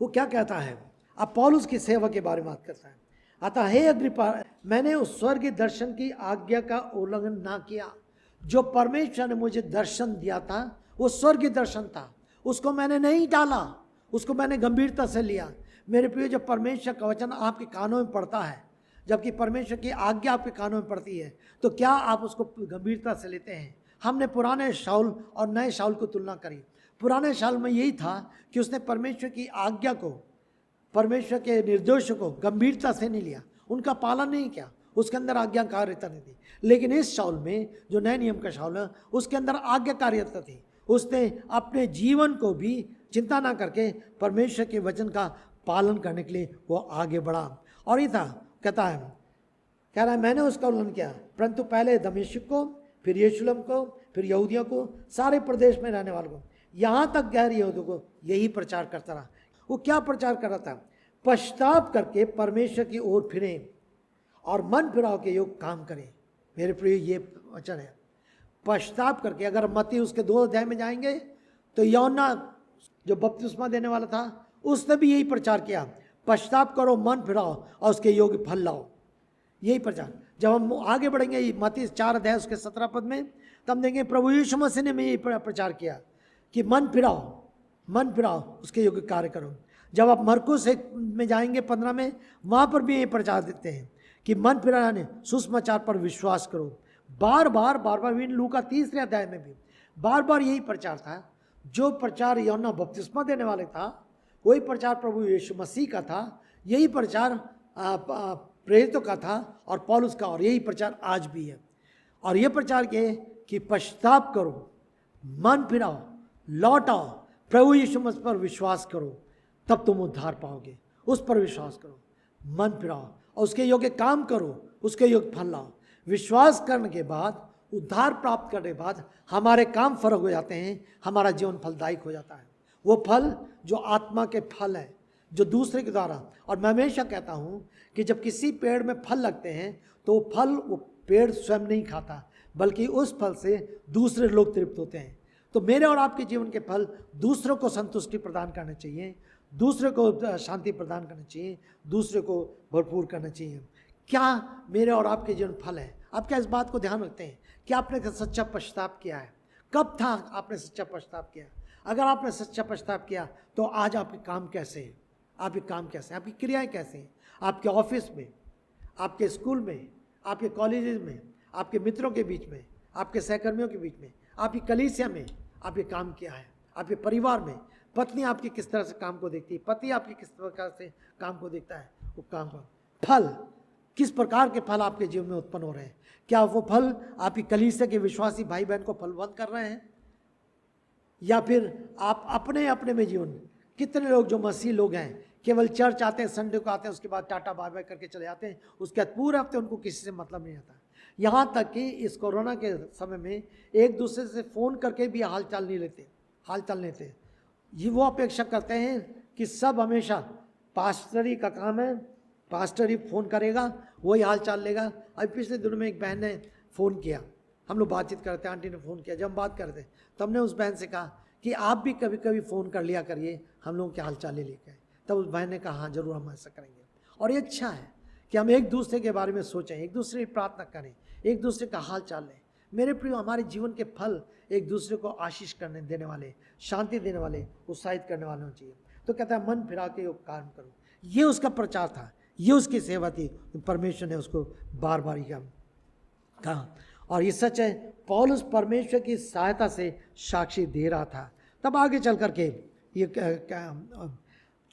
वो क्या कहता है? अब पौलुस की सेवा के बारे में बात करता है। अतः हे अग्रिप्पा, मैंने उस स्वर्गीय दर्शन की आज्ञा का उल्लंघन ना किया। जो परमेश्वर ने मुझे दर्शन दिया था वो स्वर्गीय दर्शन था, उसको मैंने नहीं टाला, उसको मैंने गंभीरता से लिया। मेरे प्रिय, जब परमेश्वर का वचन आपके कानों में पड़ता है, जबकि परमेश्वर की आज्ञा आपके कानों में पड़ती है, तो क्या आप उसको गंभीरता से लेते हैं? हमने पुराने शाऊल और नए शाऊल को तुलना करी। पुराने शाऊल में यही था कि उसने परमेश्वर की आज्ञा को, परमेश्वर के निर्देशों को गंभीरता से नहीं लिया, उनका पालन नहीं किया, उसके अंदर आज्ञाकारिता नहीं थी। लेकिन इस शाऊल में, जो नए नियम का शाऊल है, उसके अंदर आज्ञाकारिता थी। उसने अपने जीवन को भी चिंता ना करके परमेश्वर के वचन का पालन करने के लिए वो आगे बढ़ा। और ये था, कहता है, कह रहा है मैंने उसका उल्लंघन किया, परंतु पहले दमिश्क को, फिर यरूशलेम को, फिर यहूदियों को, सारे प्रदेश में रहने वालों को, यहाँ तक गैर यहूदियों को यही प्रचार करता रहा। वो क्या प्रचार कर रहा था? पश्चाताप करके परमेश्वर की ओर फिरें और मन फिराव के योग काम करें। मेरे प्रिय, ये वचन है, पश्चाताप करके। अगर मत्ती उसके 2 अध्याय में जाएंगे तो यूहन्ना जो बपतिस्मा देने वाला था, उसने भी यही प्रचार किया, पश्चाताप करो, मन फिराओ और उसके योग्य फल लाओ। यही प्रचार। जब हम आगे बढ़ेंगे मत्ती 4 अध्याय उसके 17 पद में, तब देखेंगे प्रभु यीशु मसीह ने भी यही प्रचार किया कि मन फिराओ, उसके योग्य कार्य करो। जब आप मरकुस 1 में जाएंगे 15 में, वहाँ पर भी यही प्रचार देते हैं कि मन फिराने, सुसमाचार पर विश्वास करो। बार बार लूका 3 अध्याय में भी बार बार यही प्रचार था। जो प्रचार यूहन्ना बपतिस्मा देने वाले था, वही प्रचार प्रभु यीशु मसीह का था, यही प्रचार प्रेरितों का था और पौलुस का, और यही प्रचार आज भी है। और ये प्रचार किए कि पश्चाताप करो, मन फिराओ, लौट आओ, प्रभु यीशु मसीह पर विश्वास करो, तब तुम उद्धार पाओगे। उस पर विश्वास करो, मन फिराओ और उसके योग्य काम करो, उसके योग्य फल लाओ। विश्वास करने के बाद, उद्धार प्राप्त करने के बाद हमारे काम फर्क हो जाते हैं, हमारा जीवन फलदायक हो जाता है। वो फल जो आत्मा के फल है, जो दूसरे के द्वारा। और मैं हमेशा कहता हूँ कि जब किसी पेड़ में फल लगते हैं तो वो पेड़ स्वयं नहीं खाता, बल्कि उस फल से दूसरे लोग तृप्त होते हैं। तो मेरे और आपके जीवन के फल दूसरों को संतुष्टि प्रदान करना चाहिए, दूसरे को शांति प्रदान करना चाहिए, दूसरे को भरपूर करना चाहिए। क्या मेरे और आपके जीवन फल है? आप क्या इस बात को ध्यान रखते हैं कि आपने सच्चा पश्चाताप किया है? कब था आपने सच्चा पश्चाताप किया? अगर आपने सच्चा पश्चाताप किया तो आज आपके काम कैसे हैं? आपके काम कैसे हैं? आपकी क्रियाएं कैसे हैं? आपके ऑफिस में, आपके स्कूल में, आपके कॉलेजेस में, आपके मित्रों के बीच में, आपके सहकर्मियों के बीच में, आपकी कलीसिया में आपके काम क्या है? आपके परिवार में पत्नी आपकी किस तरह से काम को देखती है, पति आपकी किस प्रकार से काम को देखता है, वो काम का फल, किस प्रकार के फल आपके जीवन में उत्पन्न हो रहे हैं? क्या वो फल आपकी कलीसिया के विश्वासी भाई बहन को फलवंत कर रहे हैं, या फिर आप अपने अपने में जीवन? कितने लोग जो मसीह लोग हैं केवल चर्च आते हैं, संडे को आते हैं, उसके बाद टाटा बाय बाय करके चले जाते हैं, उसके बाद पूरे हफ्ते उनको किसी से मतलब नहीं आता। यहाँ तक कि इस कोरोना के समय में एक दूसरे से फ़ोन करके भी हाल चाल नहीं लेते। ये वो अपेक्षा करते हैं कि सब हमेशा पास्टरी का काम है, पास्टर ही फ़ोन करेगा, वही हाल चाल लेगा। अभी पिछले दिनों में एक बहन ने फ़ोन किया, हम लोग बातचीत करते, आंटी ने फ़ोन किया, जब हम बात करते तो हमने उस बहन से कहा कि आप भी कभी कभी फ़ोन कर लिया करिए, हम लोगों के हाल चाल ले लेके। तब उस बहन ने कहा हाँ ज़रूर हम ऐसा करेंगे। और ये अच्छा है कि हम एक दूसरे के बारे में सोचें, एक दूसरे की प्रार्थना करें, एक दूसरे का हाल चाल लें। मेरे प्रिय, हमारे जीवन के फल एक दूसरे को आशीष करने देने वाले, शांति देने वाले, उत्साहित करने वाले होने चाहिए। तो कहता है मन फिरा के योग कार्य करो। ये उसका प्रचार था, ये उसकी सेवा थी। परमेश्वर ने उसको बार बार कहा, और ये सच है, पौलुस परमेश्वर की सहायता से साक्षी दे रहा था। तब आगे चल करके ये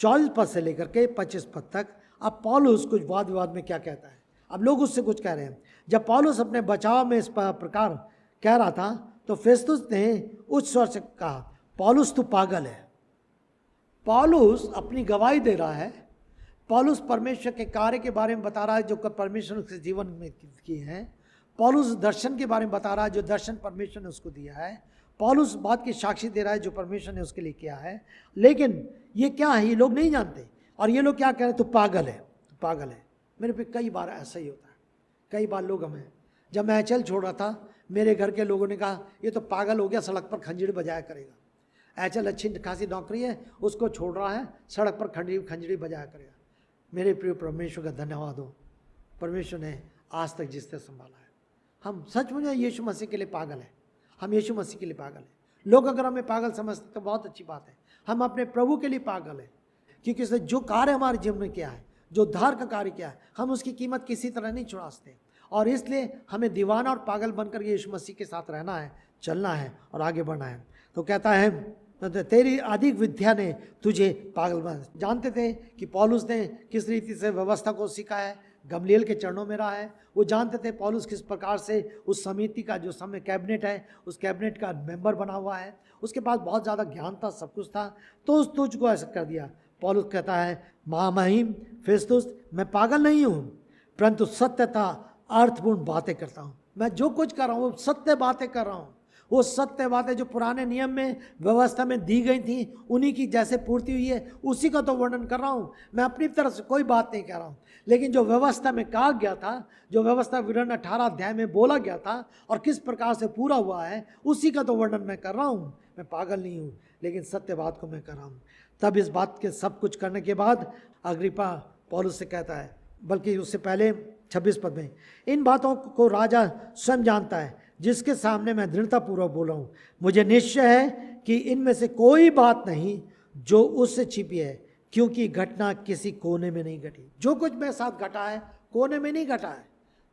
24 पद से लेकर के 25 पद तक अब पौलुस कुछ वाद विवाद में क्या कहता है। अब लोग उससे कुछ कह रहे हैं। जब पौलुस अपने बचाव में इस प्रकार कह रहा था तो फेस्तुस ने उच्च स्वर से कहा, पौलुस तू पागल है। पौलुस अपनी गवाही दे रहा है, पौलुस परमेश्वर के कार्य के बारे में बता रहा है जो परमेश्वर उसके जीवन में किए हैं। पौलुस दर्शन के बारे में बता रहा है जो दर्शन परमेश्वर ने उसको दिया है। पौलुस बात की साक्षी दे रहा है जो परमेश्वर ने उसके लिए किया है। लेकिन ये क्या है, ये लोग नहीं जानते, और ये लोग क्या कह रहे हैं, तो पागल है। मेरे पे कई बार ऐसा ही होता है। कई बार लोग हमें, जब मैं एचएल छोड़ रहा था, मेरे घर के लोगों ने कहा ये तो पागल हो गया, सड़क पर खंजड़ी बजाया करेगा। एचएल अच्छी खासी नौकरी है, उसको छोड़ रहा है, सड़क पर खंजड़ी बजाया करेगा। मेरे प्रिय, परमेश्वर का धन्यवाद हो, परमेश्वर ने आज तक जिससे संभाला है। हम सच में यीशु मसीह के लिए पागल हैं, हम यीशु मसीह के लिए पागल हैं। लोग अगर हमें पागल समझते तो बहुत अच्छी बात है। हम अपने प्रभु के लिए पागल हैं, क्योंकि उसने जो कार्य हमारे जीवन में किया है, जो उद्धार का कार्य किया है, हम उसकी कीमत किसी तरह नहीं छुड़ा सकते। और इसलिए हमें दीवाना और पागल बनकर यीशु मसीह के साथ रहना है, चलना है और आगे बढ़ना है। तो कहता है, तेरी अधिक विद्या ने तुझे पागल बना। जानते थे कि पौलुस ने किस रीति से व्यवस्था को सीखा है, गमलीएल के चरणों में रहा है। वो जानते थे पौलुस किस प्रकार से उस समिति का, जो समय कैबिनेट है, उस कैबिनेट का मेंबर बना हुआ है। उसके पास बहुत ज़्यादा ज्ञान था, सब कुछ था। तो उस तुझको ऐसा कर दिया। पौलुस कहता है, महामहिम फेस्तुस, मैं पागल नहीं हूँ, परंतु सत्यता अर्थपूर्ण बातें करता हूँ। मैं जो कुछ कर रहा हूँ वो सत्य बातें कर रहा हूँ, वो सत्य बातें जो पुराने नियम में व्यवस्था में दी गई थी उन्हीं की जैसे पूर्ति हुई है उसी का तो वर्णन कर रहा हूँ। मैं अपनी तरफ से कोई बात नहीं कह रहा हूँ, लेकिन जो व्यवस्था में कहा गया था, जो व्यवस्था विवरण 18 अध्याय में बोला गया था और किस प्रकार से पूरा हुआ है उसी का तो वर्णन मैं कर रहा हूँ। मैं पागल नहीं हूँ, लेकिन सत्य बात को मैं कर रहा हूँ। तब इस बात के सब कुछ करने के बाद अग्रिप्पा पौलुस से कहता है, बल्कि उससे पहले 26 पद में, इन बातों को राजा स्वयं जानता है जिसके सामने मैं दृढ़तापूर्वक बोल रहा हूँ। मुझे निश्चय है कि इनमें से कोई बात नहीं जो उससे छिपी है, क्योंकि घटना किसी कोने में नहीं घटी। जो कुछ मेरे साथ घटा है कोने में नहीं घटा है,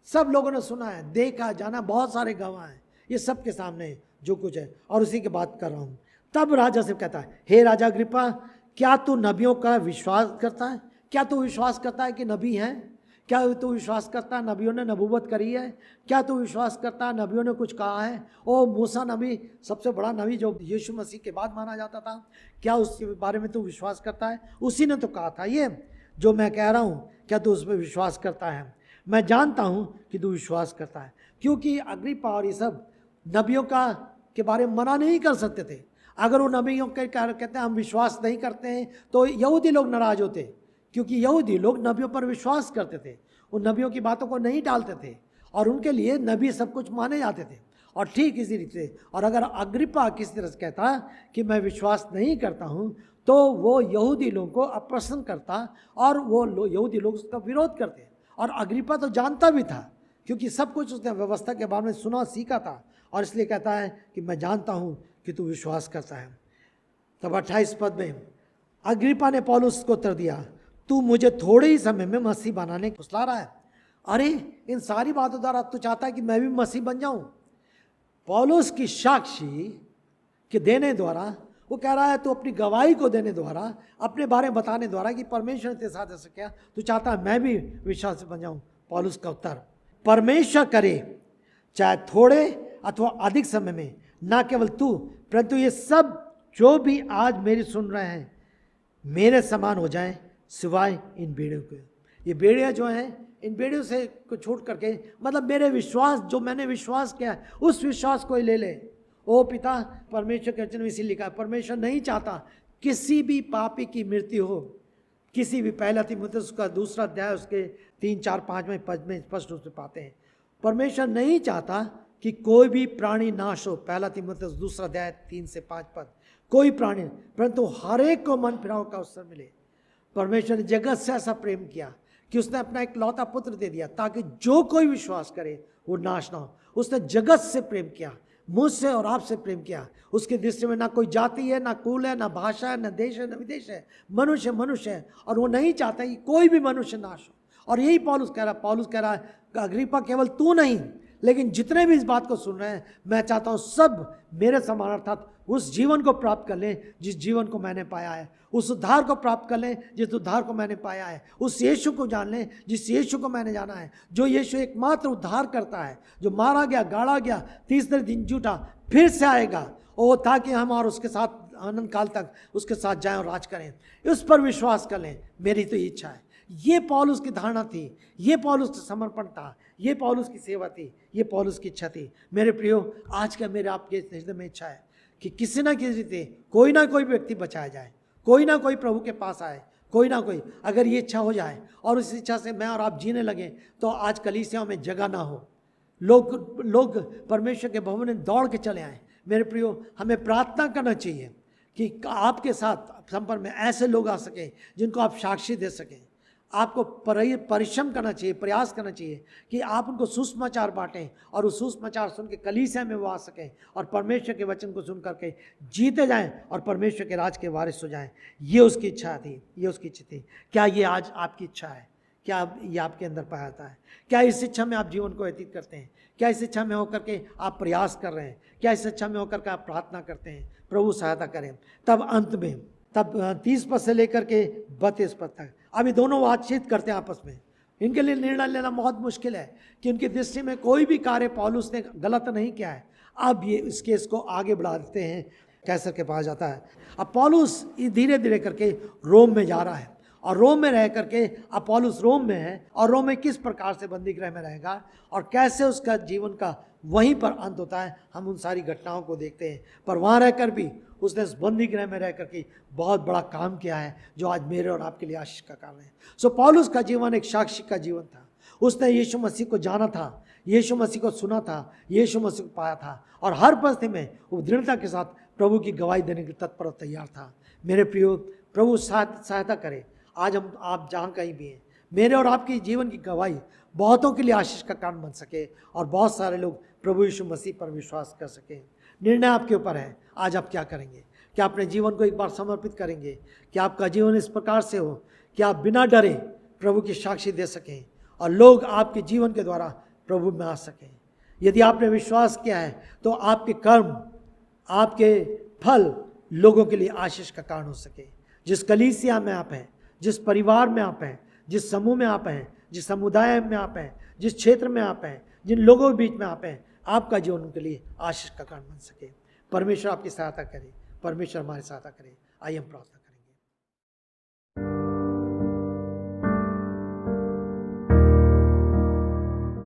सब लोगों ने सुना है, देखा, जाना, बहुत सारे गवाह हैं, ये सब के सामने जो कुछ है, और उसी की बात कर रहा हूँ। तब राजा से कहता है, हे राजा अग्रिप्पा, क्या तू नबियों का विश्वास करता है? क्या तू विश्वास करता है कि नबी हैं? क्या तू विश्वास करता है नबियों ने नबूवत करी है? क्या तू विश्वास करता है नबियों ने कुछ कहा है? ओ मूसा नबी, सबसे बड़ा नबी जो यीशु मसीह के बाद माना जाता था, क्या उसके बारे में तू विश्वास करता है? उसी ने तो कहा था ये जो मैं कह रहा हूँ, क्या तू उस पर विश्वास करता है? मैं जानता हूँ कि तू विश्वास करता है, क्योंकि अग्रिप्पा और ये सब नबियों का के बारे में मना नहीं कर सकते थे। अगर वो नबियों के कहते हैं हम विश्वास नहीं करते हैं तो यहूदी लोग नाराज होते, क्योंकि यहूदी लोग नबियों पर विश्वास करते थे, उन नबियों की बातों को नहीं टालते थे और उनके लिए नबी सब कुछ माने जाते थे। और ठीक इसी रीति से, और अगर अग्रिप्पा किसी तरह से कहता कि मैं विश्वास नहीं करता हूँ तो वो यहूदी लोगों को अप्रसन्न करता और वो यहूदी लोग उसका विरोध करते। और अग्रिप्पा तो जानता भी था, क्योंकि सब कुछ उसने व्यवस्था के बारे में सुना सीखा था, और इसलिए कहता है कि मैं जानता हूँ कि तू विश्वास करता है। तब 28 पद में अग्रिप्पा ने पौलुस को उत्तर दिया, तू मुझे थोड़े ही समय में मसीह बनाने को फुसला रहा है। अरे इन सारी बातों द्वारा तू चाहता है कि मैं भी मसीह बन जाऊं? पौलुस की साक्षी के देने द्वारा वो कह रहा है, तू अपनी गवाही को देने द्वारा, अपने बारे में बताने द्वारा कि परमेश्वर ने तेरे साथ ऐसा किया, तू चाहता है मैं भी विश्वास बन जाऊं। पौलुस का उत्तर, परमेश्वर करे चाहे थोड़े अथवा अधिक समय में, ना केवल तू परंतु ये सब जो भी आज मेरी सुन रहे हैं मेरे समान हो जाएं, सिवाय इन बेड़ियों के। ये बेड़ियाँ जो हैं, इन बेड़ियों से को छोड़ करके, मतलब मेरे विश्वास, जो मैंने विश्वास किया है उस विश्वास को ही ले ले। ओ पिता, परमेश्वर के वचन में इसी लिखा है, परमेश्वर नहीं चाहता किसी भी पापी की मृत्यु हो। किसी भी, पहला तीमुथियुस उसका 2 अध्याय उसके 3, 4, 5वें पद में स्पष्ट रूप से पाते हैं, परमेश्वर नहीं चाहता कि कोई भी प्राणी नाश हो। पहला तीमुथियुस 2 अध्याय 3 से 5 पद, कोई प्राणी, परंतु हर एक को मन फिराव का अवसर मिले। परमेश्वर ने जगत से ऐसा प्रेम किया कि उसने अपना एक लौता पुत्र दे दिया, ताकि जो कोई विश्वास करे वो नाश ना हो। उसने जगत से प्रेम किया, मुझसे और आपसे प्रेम किया। उसकी दृष्टि में ना कोई जाति है, ना कुल है, ना भाषा है, ना देश है, ना विदेश है, मनुष्य मनुष्य है, और वो नहीं चाहता कि कोई भी मनुष्य नाश हो। और यही पौलुस कह रहा है। पौलुस कह रहा है, अग्रिप्पा केवल तू नहीं, लेकिन जितने भी इस बात को सुन रहे हैं, मैं चाहता हूँ सब मेरे समान, अर्थात उस जीवन को प्राप्त कर लें जिस जीवन को मैंने पाया है, उस उद्धार को प्राप्त कर लें जिस उद्धार को मैंने पाया है, उस यीशु को जान लें जिस यीशु को मैंने जाना है, जो यीशु एकमात्र उद्धार करता है, जो मारा गया, गाड़ा गया, तीसरे दिन जूटा, फिर से आएगा, और ताकि हम और उसके साथ अनंत काल तक उसके साथ जाएं और राज करें। उस पर विश्वास कर लें, मेरी तो इच्छा है। ये पौलुस की धारणा थी, ये पौलुस का समर्पण था, ये पौलुस की सेवा थी, ये पौलुस की इच्छा थी। मेरे प्रियो, आज का मेरे आपके हृदय में इच्छा है कि किसी ना किसी रीति कोई ना कोई व्यक्ति बचाया जाए, कोई ना कोई प्रभु के पास आए, कोई ना कोई। अगर ये इच्छा हो जाए और उस इच्छा से मैं और आप जीने लगें, तो आज कलीसियाओं में जगह ना हो, लोग परमेश्वर के भवन में दौड़ के चले आए। मेरे प्रियो, हमें प्रार्थना करना चाहिए कि आपके साथ संपर्क में ऐसे लोग आ सकें जिनको आप साक्षी दे सकें। आपको परिश्रम करना चाहिए, प्रयास करना चाहिए कि आप उनको सुसमाचार बांटें, और उस सुसमाचार सुन के कलीसिया में वो आ सकें और परमेश्वर के वचन को सुन करके जीते जाएं और परमेश्वर के राज के वारिस हो जाएं। ये उसकी इच्छा थी, ये उसकी इच्छा थी। क्या ये आज आपकी इच्छा है? क्या ये आपके अंदर पाया जाता है? क्या इस इच्छा में आप जीवन को व्यतीत करते हैं? क्या इस इच्छा में होकर के आप प्रयास कर रहे हैं? क्या इस इच्छा में होकर के आप प्रार्थना करते हैं? प्रभु सहायता करें। तब अंत में, तब 30 पद से लेकर के 32 पद तक अभी दोनों बातचीत करते हैं आपस में। इनके लिए निर्णय लेना बहुत मुश्किल है कि उनकी दृष्टि में कोई भी कार्य पौलुस ने गलत नहीं किया है। अब ये इस केस को आगे बढ़ा देते हैं, कैसर के पास जाता है। अब पौलुस धीरे धीरे करके रोम में जा रहा है, और रोम में रह करके अब पौलुस रोम में है और रोम में किस प्रकार से बंदी गृह में रहेगा और कैसे उसका जीवन का वहीं पर अंत होता है, हम उन सारी घटनाओं को देखते हैं। पर वहाँ रहकर भी उसने इस बंदी गृह में रह करके बहुत बड़ा काम किया है जो आज मेरे और आपके लिए आशीष का कारण है। सो पौलुस का जीवन एक साक्षी का जीवन था। उसने यीशु मसीह को जाना था, यीशु मसीह को सुना था, यीशु मसीह को पाया था और हर परिस्थिति में वो दृढ़ता के साथ प्रभु की गवाही देने के तत्पर और तैयार था। मेरे प्रियो, प्रभु सहायता करे आज हम आप जहाँ कहीं भी हैं, मेरे और आपके जीवन की गवाही बहुतों के लिए आशीष का कारण बन सके और बहुत सारे लोग प्रभु यीशु मसीह पर विश्वास कर सकें। निर्णय आपके ऊपर है, आज आप क्या करेंगे? क्या अपने जीवन को एक बार समर्पित करेंगे? क्या आपका जीवन इस प्रकार से हो कि आप बिना डरे प्रभु की साक्षी दे सकें और लोग आपके जीवन के द्वारा प्रभु में आ सकें? यदि आपने विश्वास किया है तो आपके कर्म, आपके फल लोगों के लिए आशीष का कारण हो सके। जिस कलीसिया में आप हैं, जिस परिवार में आप हैं, जिस समूह में आप हैं, जिस समुदाय में आप हैं, जिस क्षेत्र में आप हैं, जिन लोगों के बीच में आप हैं, आपका जीवन उनके लिए आशीष का कारण बन सके। परमेश्वर आपकी सहायता करे, परमेश्वर हमारी सहायता करे। आइए हम प्रार्थना